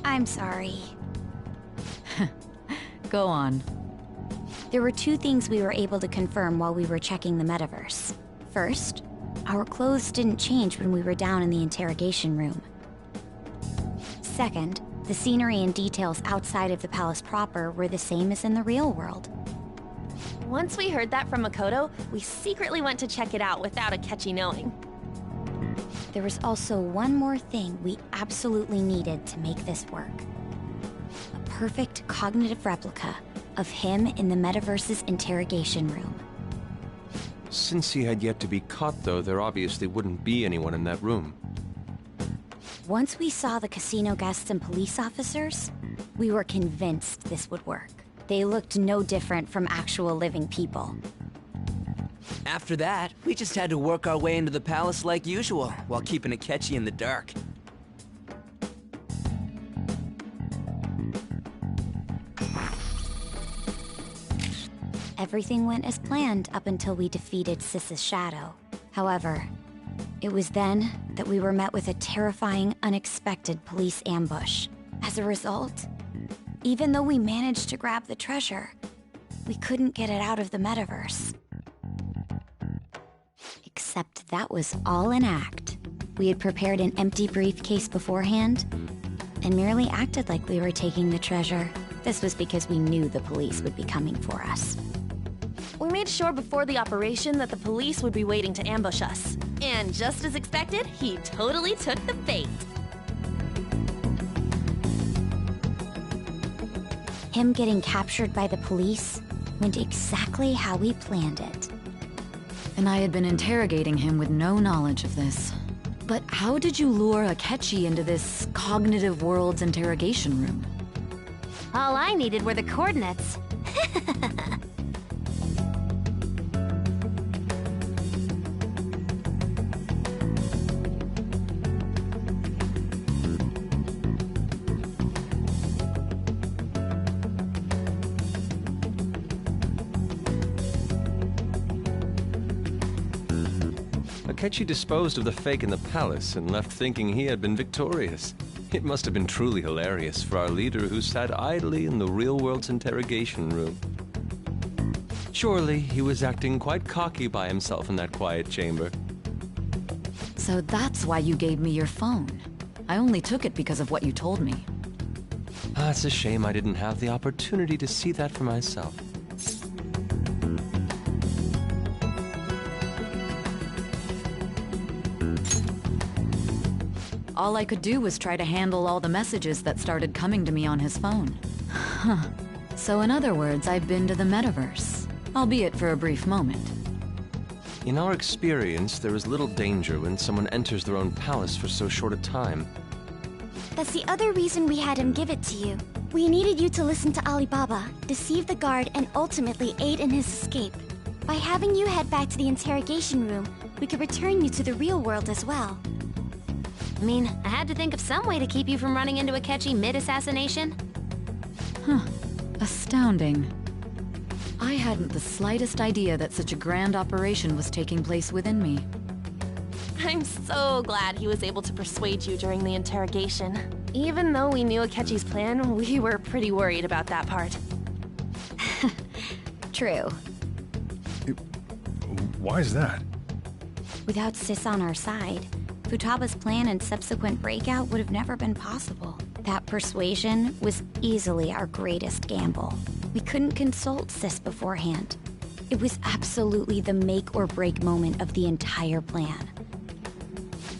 I'm sorry. Go on. There were two things we were able to confirm while we were checking the metaverse. First, our clothes didn't change when we were down in the interrogation room. Second, the scenery and details outside of the palace proper were the same as in the real world. Once we heard that from Makoto, we secretly went to check it out without Akechi knowing. There was also one more thing we absolutely needed to make this work. A perfect cognitive replica of him in the metaverse's interrogation room. Since he had yet to be caught, though, there obviously wouldn't be anyone in that room. Once we saw the casino guests and police officers, we were convinced this would work. They looked no different from actual living people. After that, we just had to work our way into the palace like usual, while keeping Akechi in the dark. Everything went as planned up until we defeated Sis's shadow. However, it was then that we were met with a terrifying, unexpected police ambush. As a result, even though we managed to grab the treasure, we couldn't get it out of the metaverse. Except that was all an act. We had prepared an empty briefcase beforehand, and merely acted like we were taking the treasure. This was because we knew the police would be coming for us. We made sure before the operation that the police would be waiting to ambush us. And just as expected, he totally took the bait. Him getting captured by the police went exactly how we planned it. And I had been interrogating him with no knowledge of this. But how did you lure Akechi into this cognitive world's interrogation room? All I needed were the coordinates. Akechi disposed of the fake in the palace and left thinking he had been victorious. It must have been truly hilarious for our leader who sat idly in the real world's interrogation room. Surely he was acting quite cocky by himself in that quiet chamber. So that's why you gave me your phone. I only took it because of what you told me. It's a shame I didn't have the opportunity to see that for myself. All I could do was try to handle all the messages that started coming to me on his phone. Huh. So in other words, I've been to the metaverse, albeit for a brief moment. In our experience, there is little danger when someone enters their own palace for so short a time. That's the other reason we had him give it to you. We needed you to listen to Alibaba, deceive the guard, and ultimately aid in his escape. By having you head back to the interrogation room, we could return you to the real world as well. I mean, I had to think of some way to keep you from running into Akechi mid-assassination. Huh. Astounding. I hadn't the slightest idea that such a grand operation was taking place within me. I'm so glad he was able to persuade you during the interrogation. Even though we knew Akechi's plan, we were pretty worried about that part. True. Why is that? Without Sis on our side, Futaba's plan and subsequent breakout would have never been possible. That persuasion was easily our greatest gamble. We couldn't consult Sis beforehand. It was absolutely the make or break moment of the entire plan.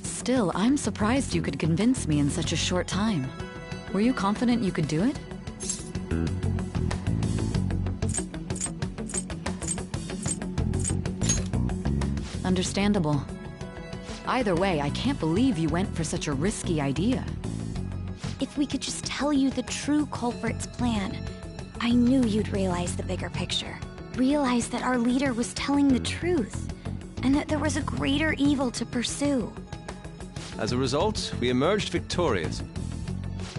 Still, I'm surprised you could convince me in such a short time. Were you confident you could do it? Understandable. Either way, I can't believe you went for such a risky idea. If we could just tell you the true culprit's plan, I knew you'd realize the bigger picture. Realize that our leader was telling the truth, and that there was a greater evil to pursue. As a result, we emerged victorious.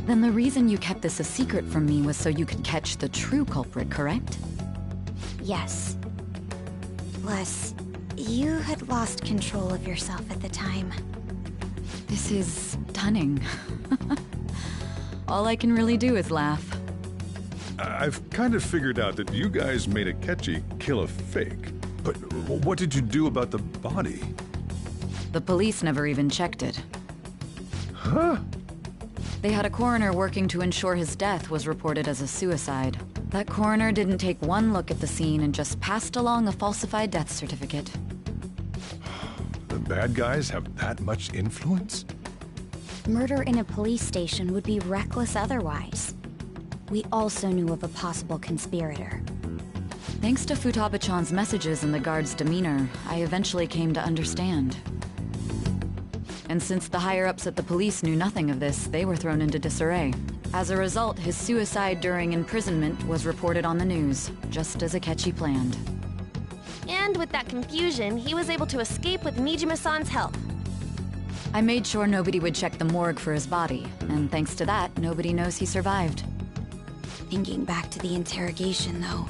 Then the reason you kept this a secret from me was so you could catch the true culprit, correct? Yes. Plus, you had lost control of yourself at the time. This is stunning. All I can really do is laugh. I've kind of figured out that you guys made Akechi kill a fake. But what did you do about the body? The police never even checked it. Huh? They had a coroner working to ensure his death was reported as a suicide. That coroner didn't take one look at the scene and just passed along a falsified death certificate. The bad guys have that much influence? Murder in a police station would be reckless otherwise. We also knew of a possible conspirator. Thanks to Futaba-chan's messages and the guard's demeanor, I eventually came to understand. And since the higher-ups at the police knew nothing of this, they were thrown into disarray. As a result, his suicide during imprisonment was reported on the news, just as Akechi planned. And with that confusion, he was able to escape with Mijima-san's help. I made sure nobody would check the morgue for his body, and thanks to that, nobody knows he survived. Thinking back to the interrogation, though,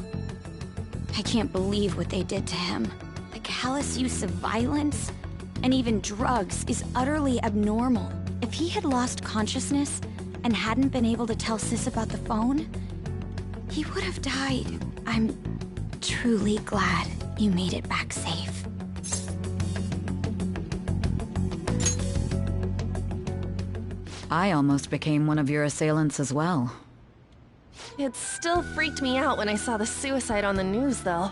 I can't believe what they did to him. The callous use of violence, and even drugs, is utterly abnormal. If he had lost consciousness and hadn't been able to tell Sis about the phone, he would have died. I'm truly glad you made it back safe. I almost became one of your assailants as well. It still freaked me out when I saw the suicide on the news, though.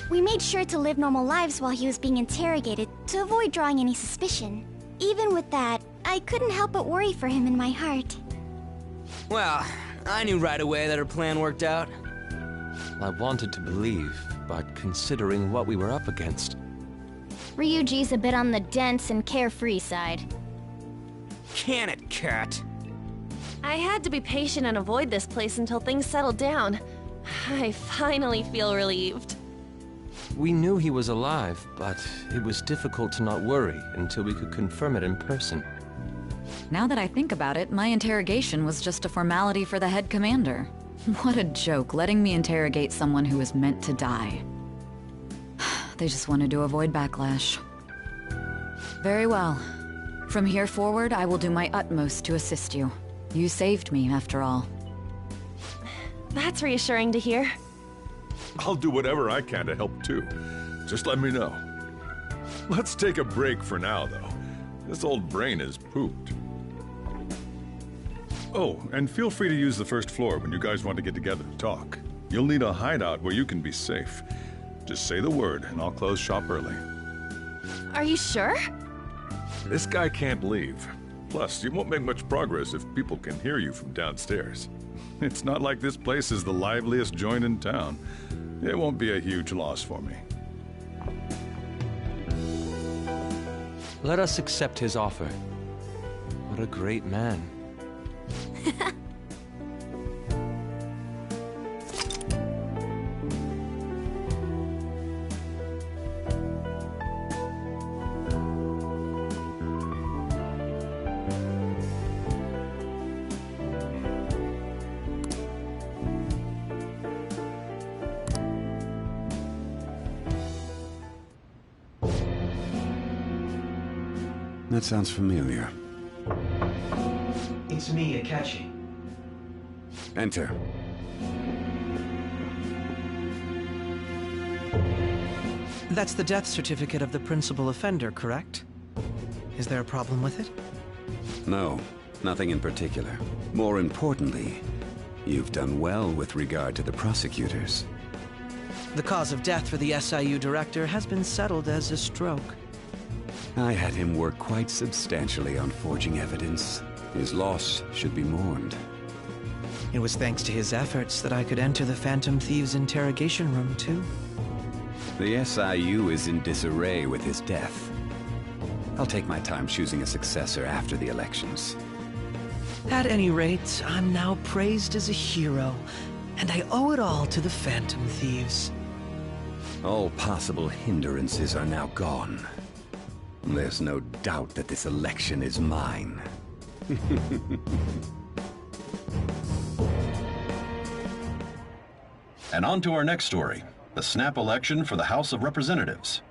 We made sure to live normal lives while he was being interrogated to avoid drawing any suspicion. Even with that, I couldn't help but worry for him in my heart. Well, I knew right away that her plan worked out. I wanted to believe, but considering what we were up against... Ryuji's a bit on the dense and carefree side. Can it, Cat? I had to be patient and avoid this place until things settled down. I finally feel relieved. We knew he was alive, but it was difficult to not worry until we could confirm it in person. Now that I think about it, my interrogation was just a formality for the head commander. What a joke, letting me interrogate someone who was meant to die. They just wanted to avoid backlash. Very well. From here forward, I will do my utmost to assist you. You saved me, after all. That's reassuring to hear. I'll do whatever I can to help too. Just let me know. Let's take a break for now, though. This old brain is pooped. Oh, and feel free to use the first floor when you guys want to get together to talk. You'll need a hideout where you can be safe. Just say the word, and I'll close shop early. Are you sure? This guy can't leave. Plus, you won't make much progress if people can hear you from downstairs. It's not like this place is the liveliest joint in town. It won't be a huge loss for me. Let us accept his offer. What a great man. That sounds familiar. It's me, Akechi. Enter. That's the death certificate of the principal offender, correct? Is there a problem with it? No, nothing in particular. More importantly, you've done well with regard to the prosecutors. The cause of death for the SIU director has been settled as a stroke. I had him work quite substantially on forging evidence. His loss should be mourned. It was thanks to his efforts that I could enter the Phantom Thieves' interrogation room, too. The SIU is in disarray with his death. I'll take my time choosing a successor after the elections. At any rate, I'm now praised as a hero, and I owe it all to the Phantom Thieves. All possible hindrances are now gone. There's no doubt that this election is mine. And on to our next story, the snap election for the House of Representatives.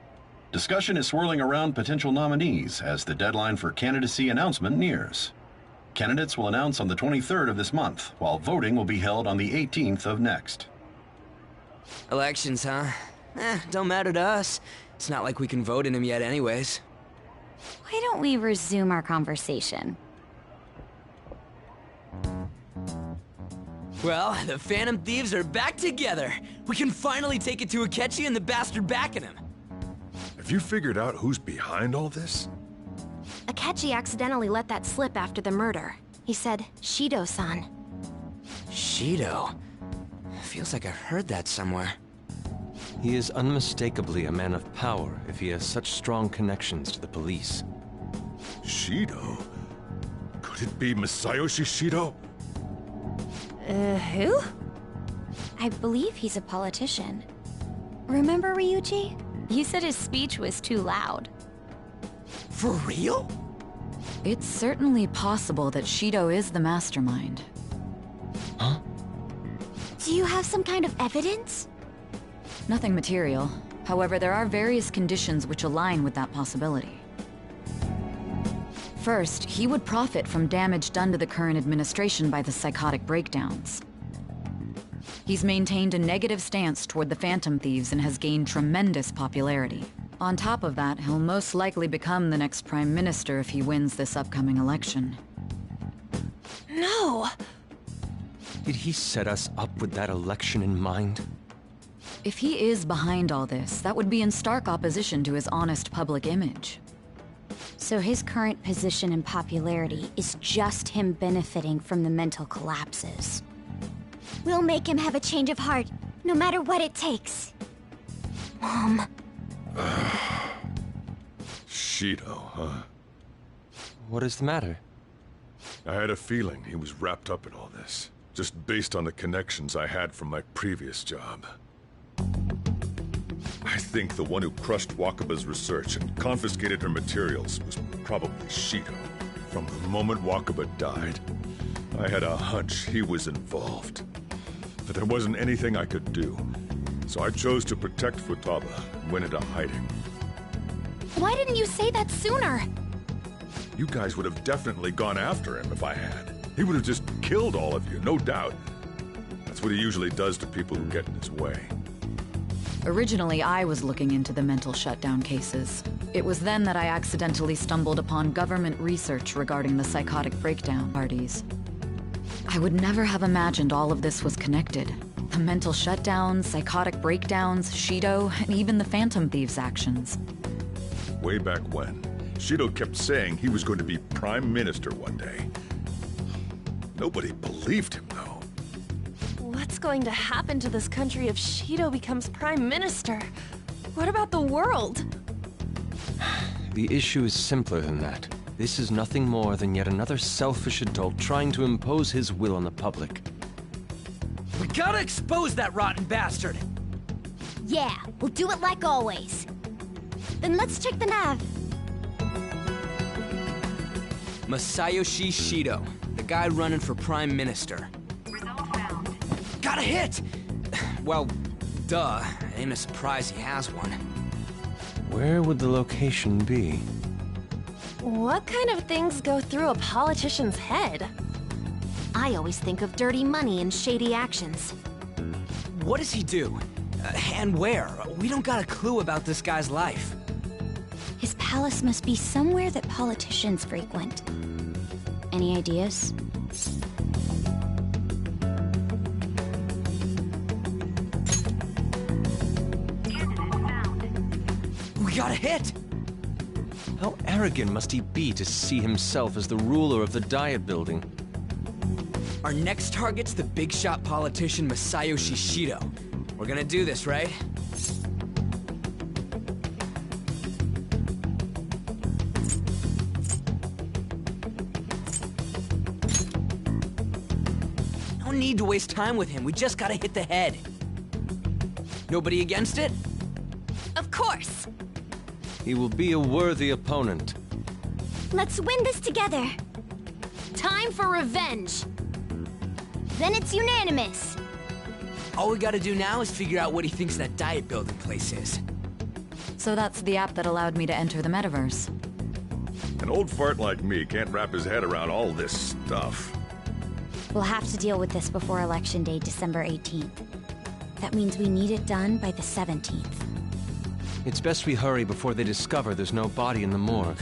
Discussion is swirling around potential nominees as the deadline for candidacy announcement nears. Candidates will announce on the 23rd of this month, while voting will be held on the 18th of next. Elections, huh? Don't matter to us. It's not like we can vote in them yet anyways. Why don't we resume our conversation? Well, the Phantom Thieves are back together. We can finally take it to Akechi and the bastard backing him. Have you figured out who's behind all this? Akechi accidentally let that slip after the murder. He said, Shido-san. Shido? Feels like I've heard that somewhere. He is unmistakably a man of power if he has such strong connections to the police. Shido? Could it be Masayoshi Shido? Who? I believe he's a politician. Remember Ryuji? You said his speech was too loud. For real? It's certainly possible that Shido is the mastermind. Huh? Do you have some kind of evidence? Nothing material. However, there are various conditions which align with that possibility. First, he would profit from damage done to the current administration by the psychotic breakdowns. He's maintained a negative stance toward the Phantom Thieves and has gained tremendous popularity. On top of that, he'll most likely become the next Prime Minister if he wins this upcoming election. No! Did he set us up with that election in mind? If he is behind all this, that would be in stark opposition to his honest public image. So his current position and popularity is just him benefiting from the mental collapses. We'll make him have a change of heart, no matter what it takes. Mom. Shido, huh? What is the matter? I had a feeling he was wrapped up in all this, just based on the connections I had from my previous job. I think the one who crushed Wakaba's research and confiscated her materials was probably Shido. From the moment Wakaba died, I had a hunch he was involved. But there wasn't anything I could do, so I chose to protect Futaba and went into hiding. Why didn't you say that sooner? You guys would have definitely gone after him if I had. He would have just killed all of you, no doubt. That's what he usually does to people who get in his way. Originally, I was looking into the mental shutdown cases. It was then that I accidentally stumbled upon government research regarding the psychotic breakdown parties. I would never have imagined all of this was connected. The mental shutdowns, psychotic breakdowns, Shido, and even the Phantom Thieves' actions. Way back when, Shido kept saying he was going to be Prime Minister one day. Nobody believed him, though. What's going to happen to this country if Shido becomes Prime Minister? What about the world? The issue is simpler than that. This is nothing more than yet another selfish adult trying to impose his will on the public. We gotta expose that rotten bastard! Yeah, we'll do it like always. Then let's check the nav. Masayoshi Shido, the guy running for Prime Minister. Got a hit! Well, duh. Ain't a surprise he has one. Where would the location be? What kind of things go through a politician's head? I always think of dirty money and shady actions. What does he do? And where? We don't got a clue about this guy's life. His palace must be somewhere that politicians frequent. Any ideas? We got a hit! How arrogant must he be to see himself as the ruler of the Diet Building? Our next target's the big shot politician Masayoshi Shido. We're gonna do this, right? No need to waste time with him. We just gotta hit the head. Nobody against it? Of course! He will be a worthy opponent. Let's win this together. Time for revenge. Then it's unanimous. All we gotta do now is figure out what he thinks that Diet Building place is. So that's the app that allowed me to enter the metaverse. An old fart like me can't wrap his head around all this stuff. We'll have to deal with this before Election Day, December 18th. That means we need it done by the 17th. It's best we hurry before they discover there's no body in the morgue.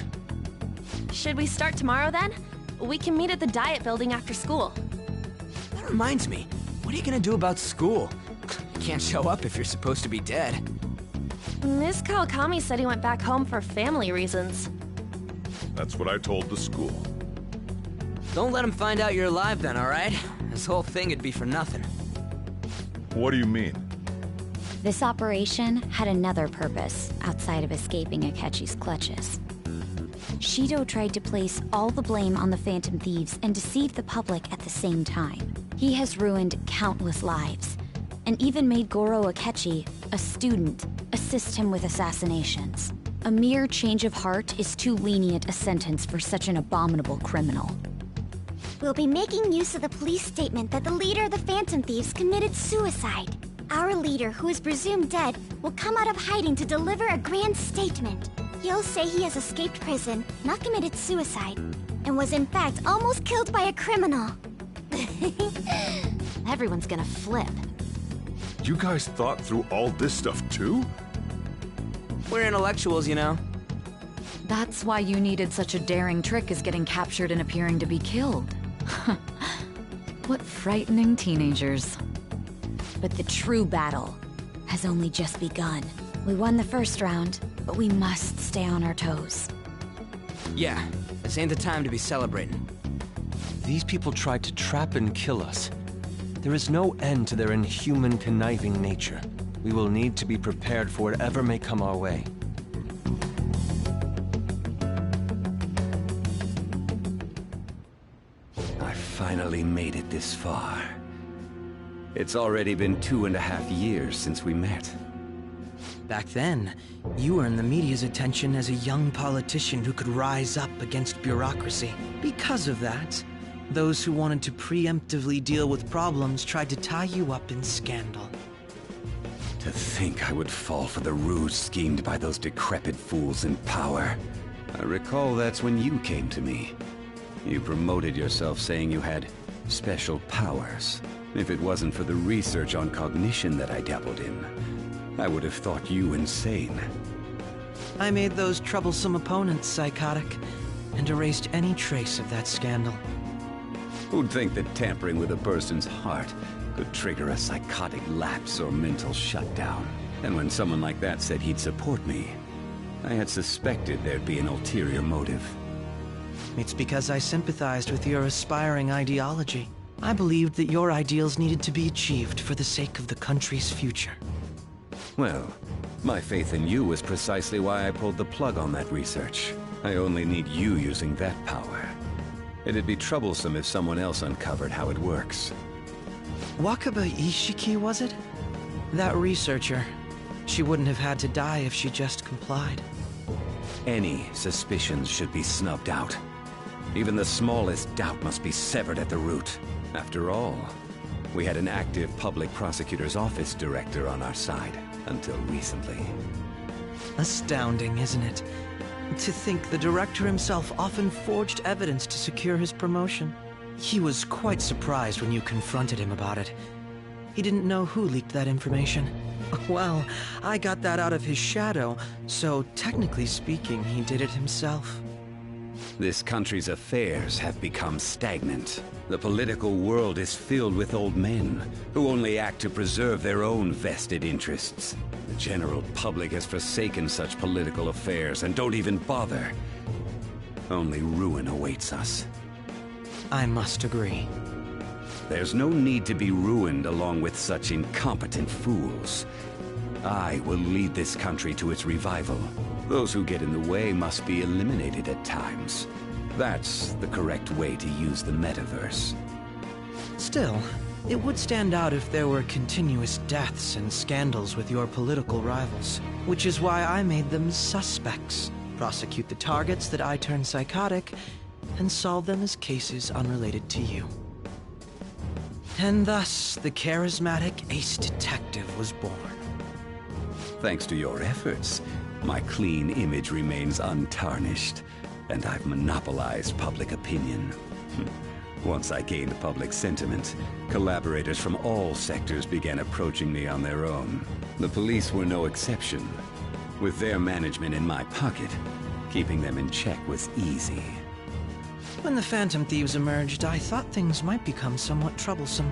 Should we start tomorrow then? We can meet at the Diet Building after school. That reminds me, what are you gonna do about school? You can't show up if you're supposed to be dead. Miss Kawakami said he went back home for family reasons. That's what I told the school. Don't let him find out you're alive then, alright? This whole thing would be for nothing. What do you mean? This operation had another purpose outside of escaping Akechi's clutches. Shido tried to place all the blame on the Phantom Thieves and deceive the public at the same time. He has ruined countless lives, and even made Goro Akechi, a student, assist him with assassinations. A mere change of heart is too lenient a sentence for such an abominable criminal. We'll be making use of the police statement that the leader of the Phantom Thieves committed suicide. Our leader, who is presumed dead, will come out of hiding to deliver a grand statement. He'll say he has escaped prison, not committed suicide, and was in fact almost killed by a criminal. Everyone's gonna flip. You guys thought through all this stuff too? We're intellectuals, you know. That's why you needed such a daring trick as getting captured and appearing to be killed. What frightening teenagers. But the true battle has only just begun. We won the first round, but we must stay on our toes. Yeah, this ain't the time to be celebrating. These people tried to trap and kill us. There is no end to their inhuman, conniving nature. We will need to be prepared for whatever may come our way. I finally made it this far. It's already been 2.5 years since we met. Back then, you earned the media's attention as a young politician who could rise up against bureaucracy. Because of that, those who wanted to preemptively deal with problems tried to tie you up in scandal. To think I would fall for the ruse schemed by those decrepit fools in power. I recall that's when you came to me. You promoted yourself saying you had special powers. If it wasn't for the research on cognition that I dabbled in, I would have thought you insane. I made those troublesome opponents psychotic, and erased any trace of that scandal. Who'd think that tampering with a person's heart could trigger a psychotic lapse or mental shutdown? And when someone like that said he'd support me, I had suspected there'd be an ulterior motive. It's because I sympathized with your aspiring ideology. I believed that your ideals needed to be achieved for the sake of the country's future. Well, my faith in you was precisely why I pulled the plug on that research. I only need you using that power. It'd be troublesome if someone else uncovered how it works. Wakaba Ishiki, was it? That researcher. She wouldn't have had to die if she just complied. Any suspicions should be snubbed out. Even the smallest doubt must be severed at the root. After all, we had an active public prosecutor's office director on our side, until recently. Astounding, isn't it? To think the director himself often forged evidence to secure his promotion. He was quite surprised when you confronted him about it. He didn't know who leaked that information. Well, I got that out of his shadow, so technically speaking, he did it himself. This country's affairs have become stagnant. The political world is filled with old men who only act to preserve their own vested interests. The general public has forsaken such political affairs and don't even bother. Only ruin awaits us. I must agree. There's no need to be ruined along with such incompetent fools. I will lead this country to its revival. Those who get in the way must be eliminated at times. That's the correct way to use the metaverse. Still, it would stand out if there were continuous deaths and scandals with your political rivals, which is why I made them suspects. Prosecute the targets that I turn psychotic, and solve them as cases unrelated to you. And thus, the charismatic ace detective was born. Thanks to your efforts, my clean image remains untarnished, and I've monopolized public opinion. Once I gained public sentiment, collaborators from all sectors began approaching me on their own. The police were no exception. With their management in my pocket, keeping them in check was easy. When the Phantom Thieves emerged, I thought things might become somewhat troublesome.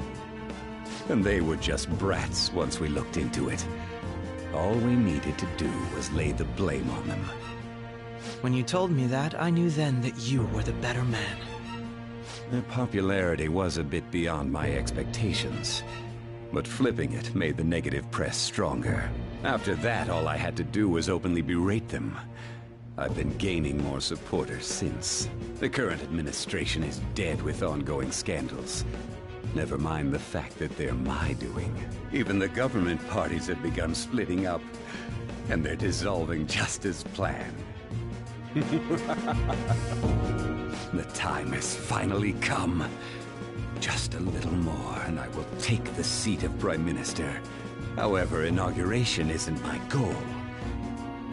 And they were just brats once we looked into it. All we needed to do was lay the blame on them. When you told me that, I knew then that you were the better man. Their popularity was a bit beyond my expectations. But flipping it made the negative press stronger. After that, all I had to do was openly berate them. I've been gaining more supporters since. The current administration is dead with ongoing scandals. Never mind the fact that they're my doing. Even the government parties have begun splitting up, and they're dissolving just as planned. The time has finally come. Just a little more, and I will take the seat of Prime Minister. However, inauguration isn't my goal.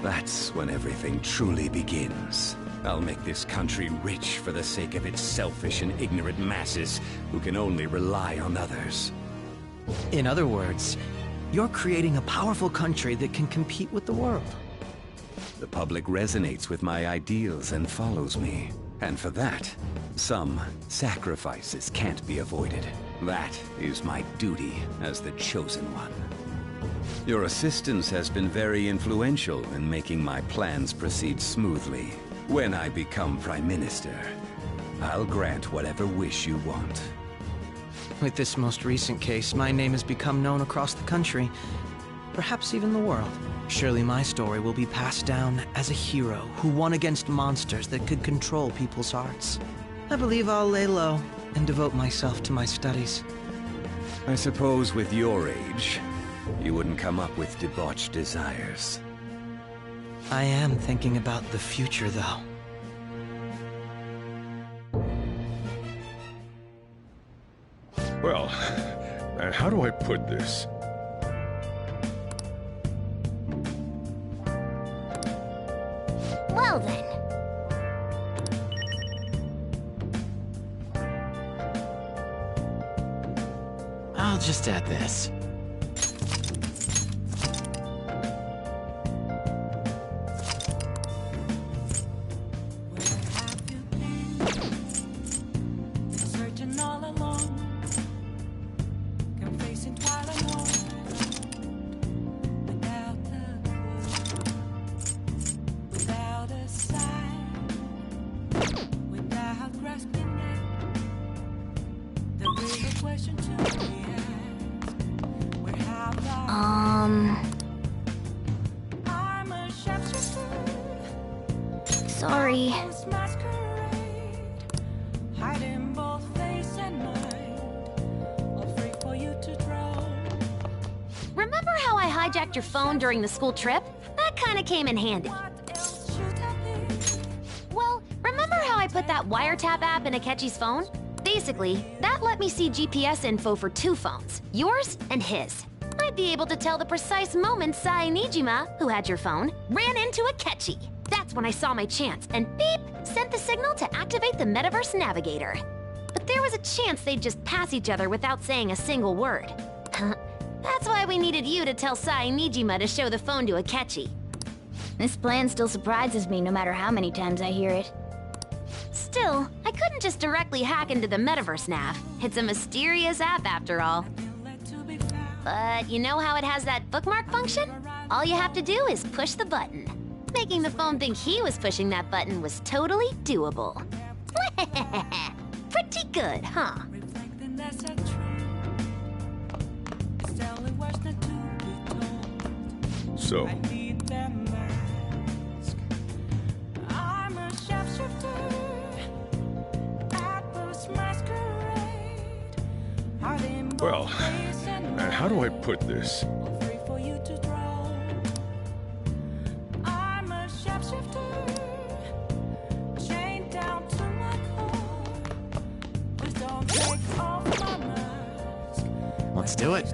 That's when everything truly begins. I'll make this country rich for the sake of its selfish and ignorant masses who can only rely on others. In other words, you're creating a powerful country that can compete with the world. The public resonates with my ideals and follows me. And for that, some sacrifices can't be avoided. That is my duty as the Chosen One. Your assistance has been very influential in making my plans proceed smoothly. When I become Prime Minister, I'll grant whatever wish you want. With this most recent case, my name has become known across the country, perhaps even the world. Surely my story will be passed down as a hero who won against monsters that could control people's hearts. I believe I'll lay low and devote myself to my studies. I suppose with your age, you wouldn't come up with debauched desires. I am thinking about the future, though. Well, how do I put this? Well then. I'll just add this. Searching all along, confessing twilight moments, without a clue, without a sign, without grasping it. The real question to be asked: where have I? I'm a shapeshifter. Sorry. Hiding both face and mind, all free for you to draw. Remember how I hijacked your phone during the school trip? That kinda came in handy. Well, remember how I put that wiretap app in Akechi's phone? Basically, that let me see GPS info for 2 phones, yours and his. I'd be able to tell the precise moment Sai Nijima, who had your phone, ran into Akechi. That's when I saw my chance, and beep, sent the signal to activate the Metaverse Navigator. But there was a chance they'd just pass each other without saying a single word. That's why we needed you to tell Sai Nijima to show the phone to Akechi. This plan still surprises me no matter how many times I hear it. Still, I couldn't just directly hack into the Metaverse Nav. It's a mysterious app after all. But you know how it has that bookmark function? All you have to do is push the button. Making the phone think he was pushing that button was totally doable. Pretty good, huh? So, I'm a shapeshifter, at first masquerade. Hiding both well, face and how do I put this? free for you to draw. I'm a shapeshifter, chained down to my core. Please don't take off my mask. Let's do it.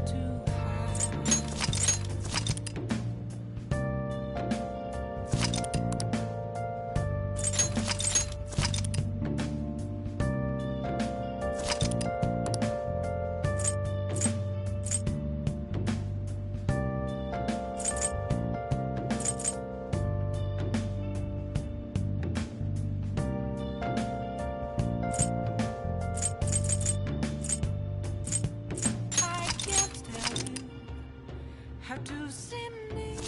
I can't tell you how to see me.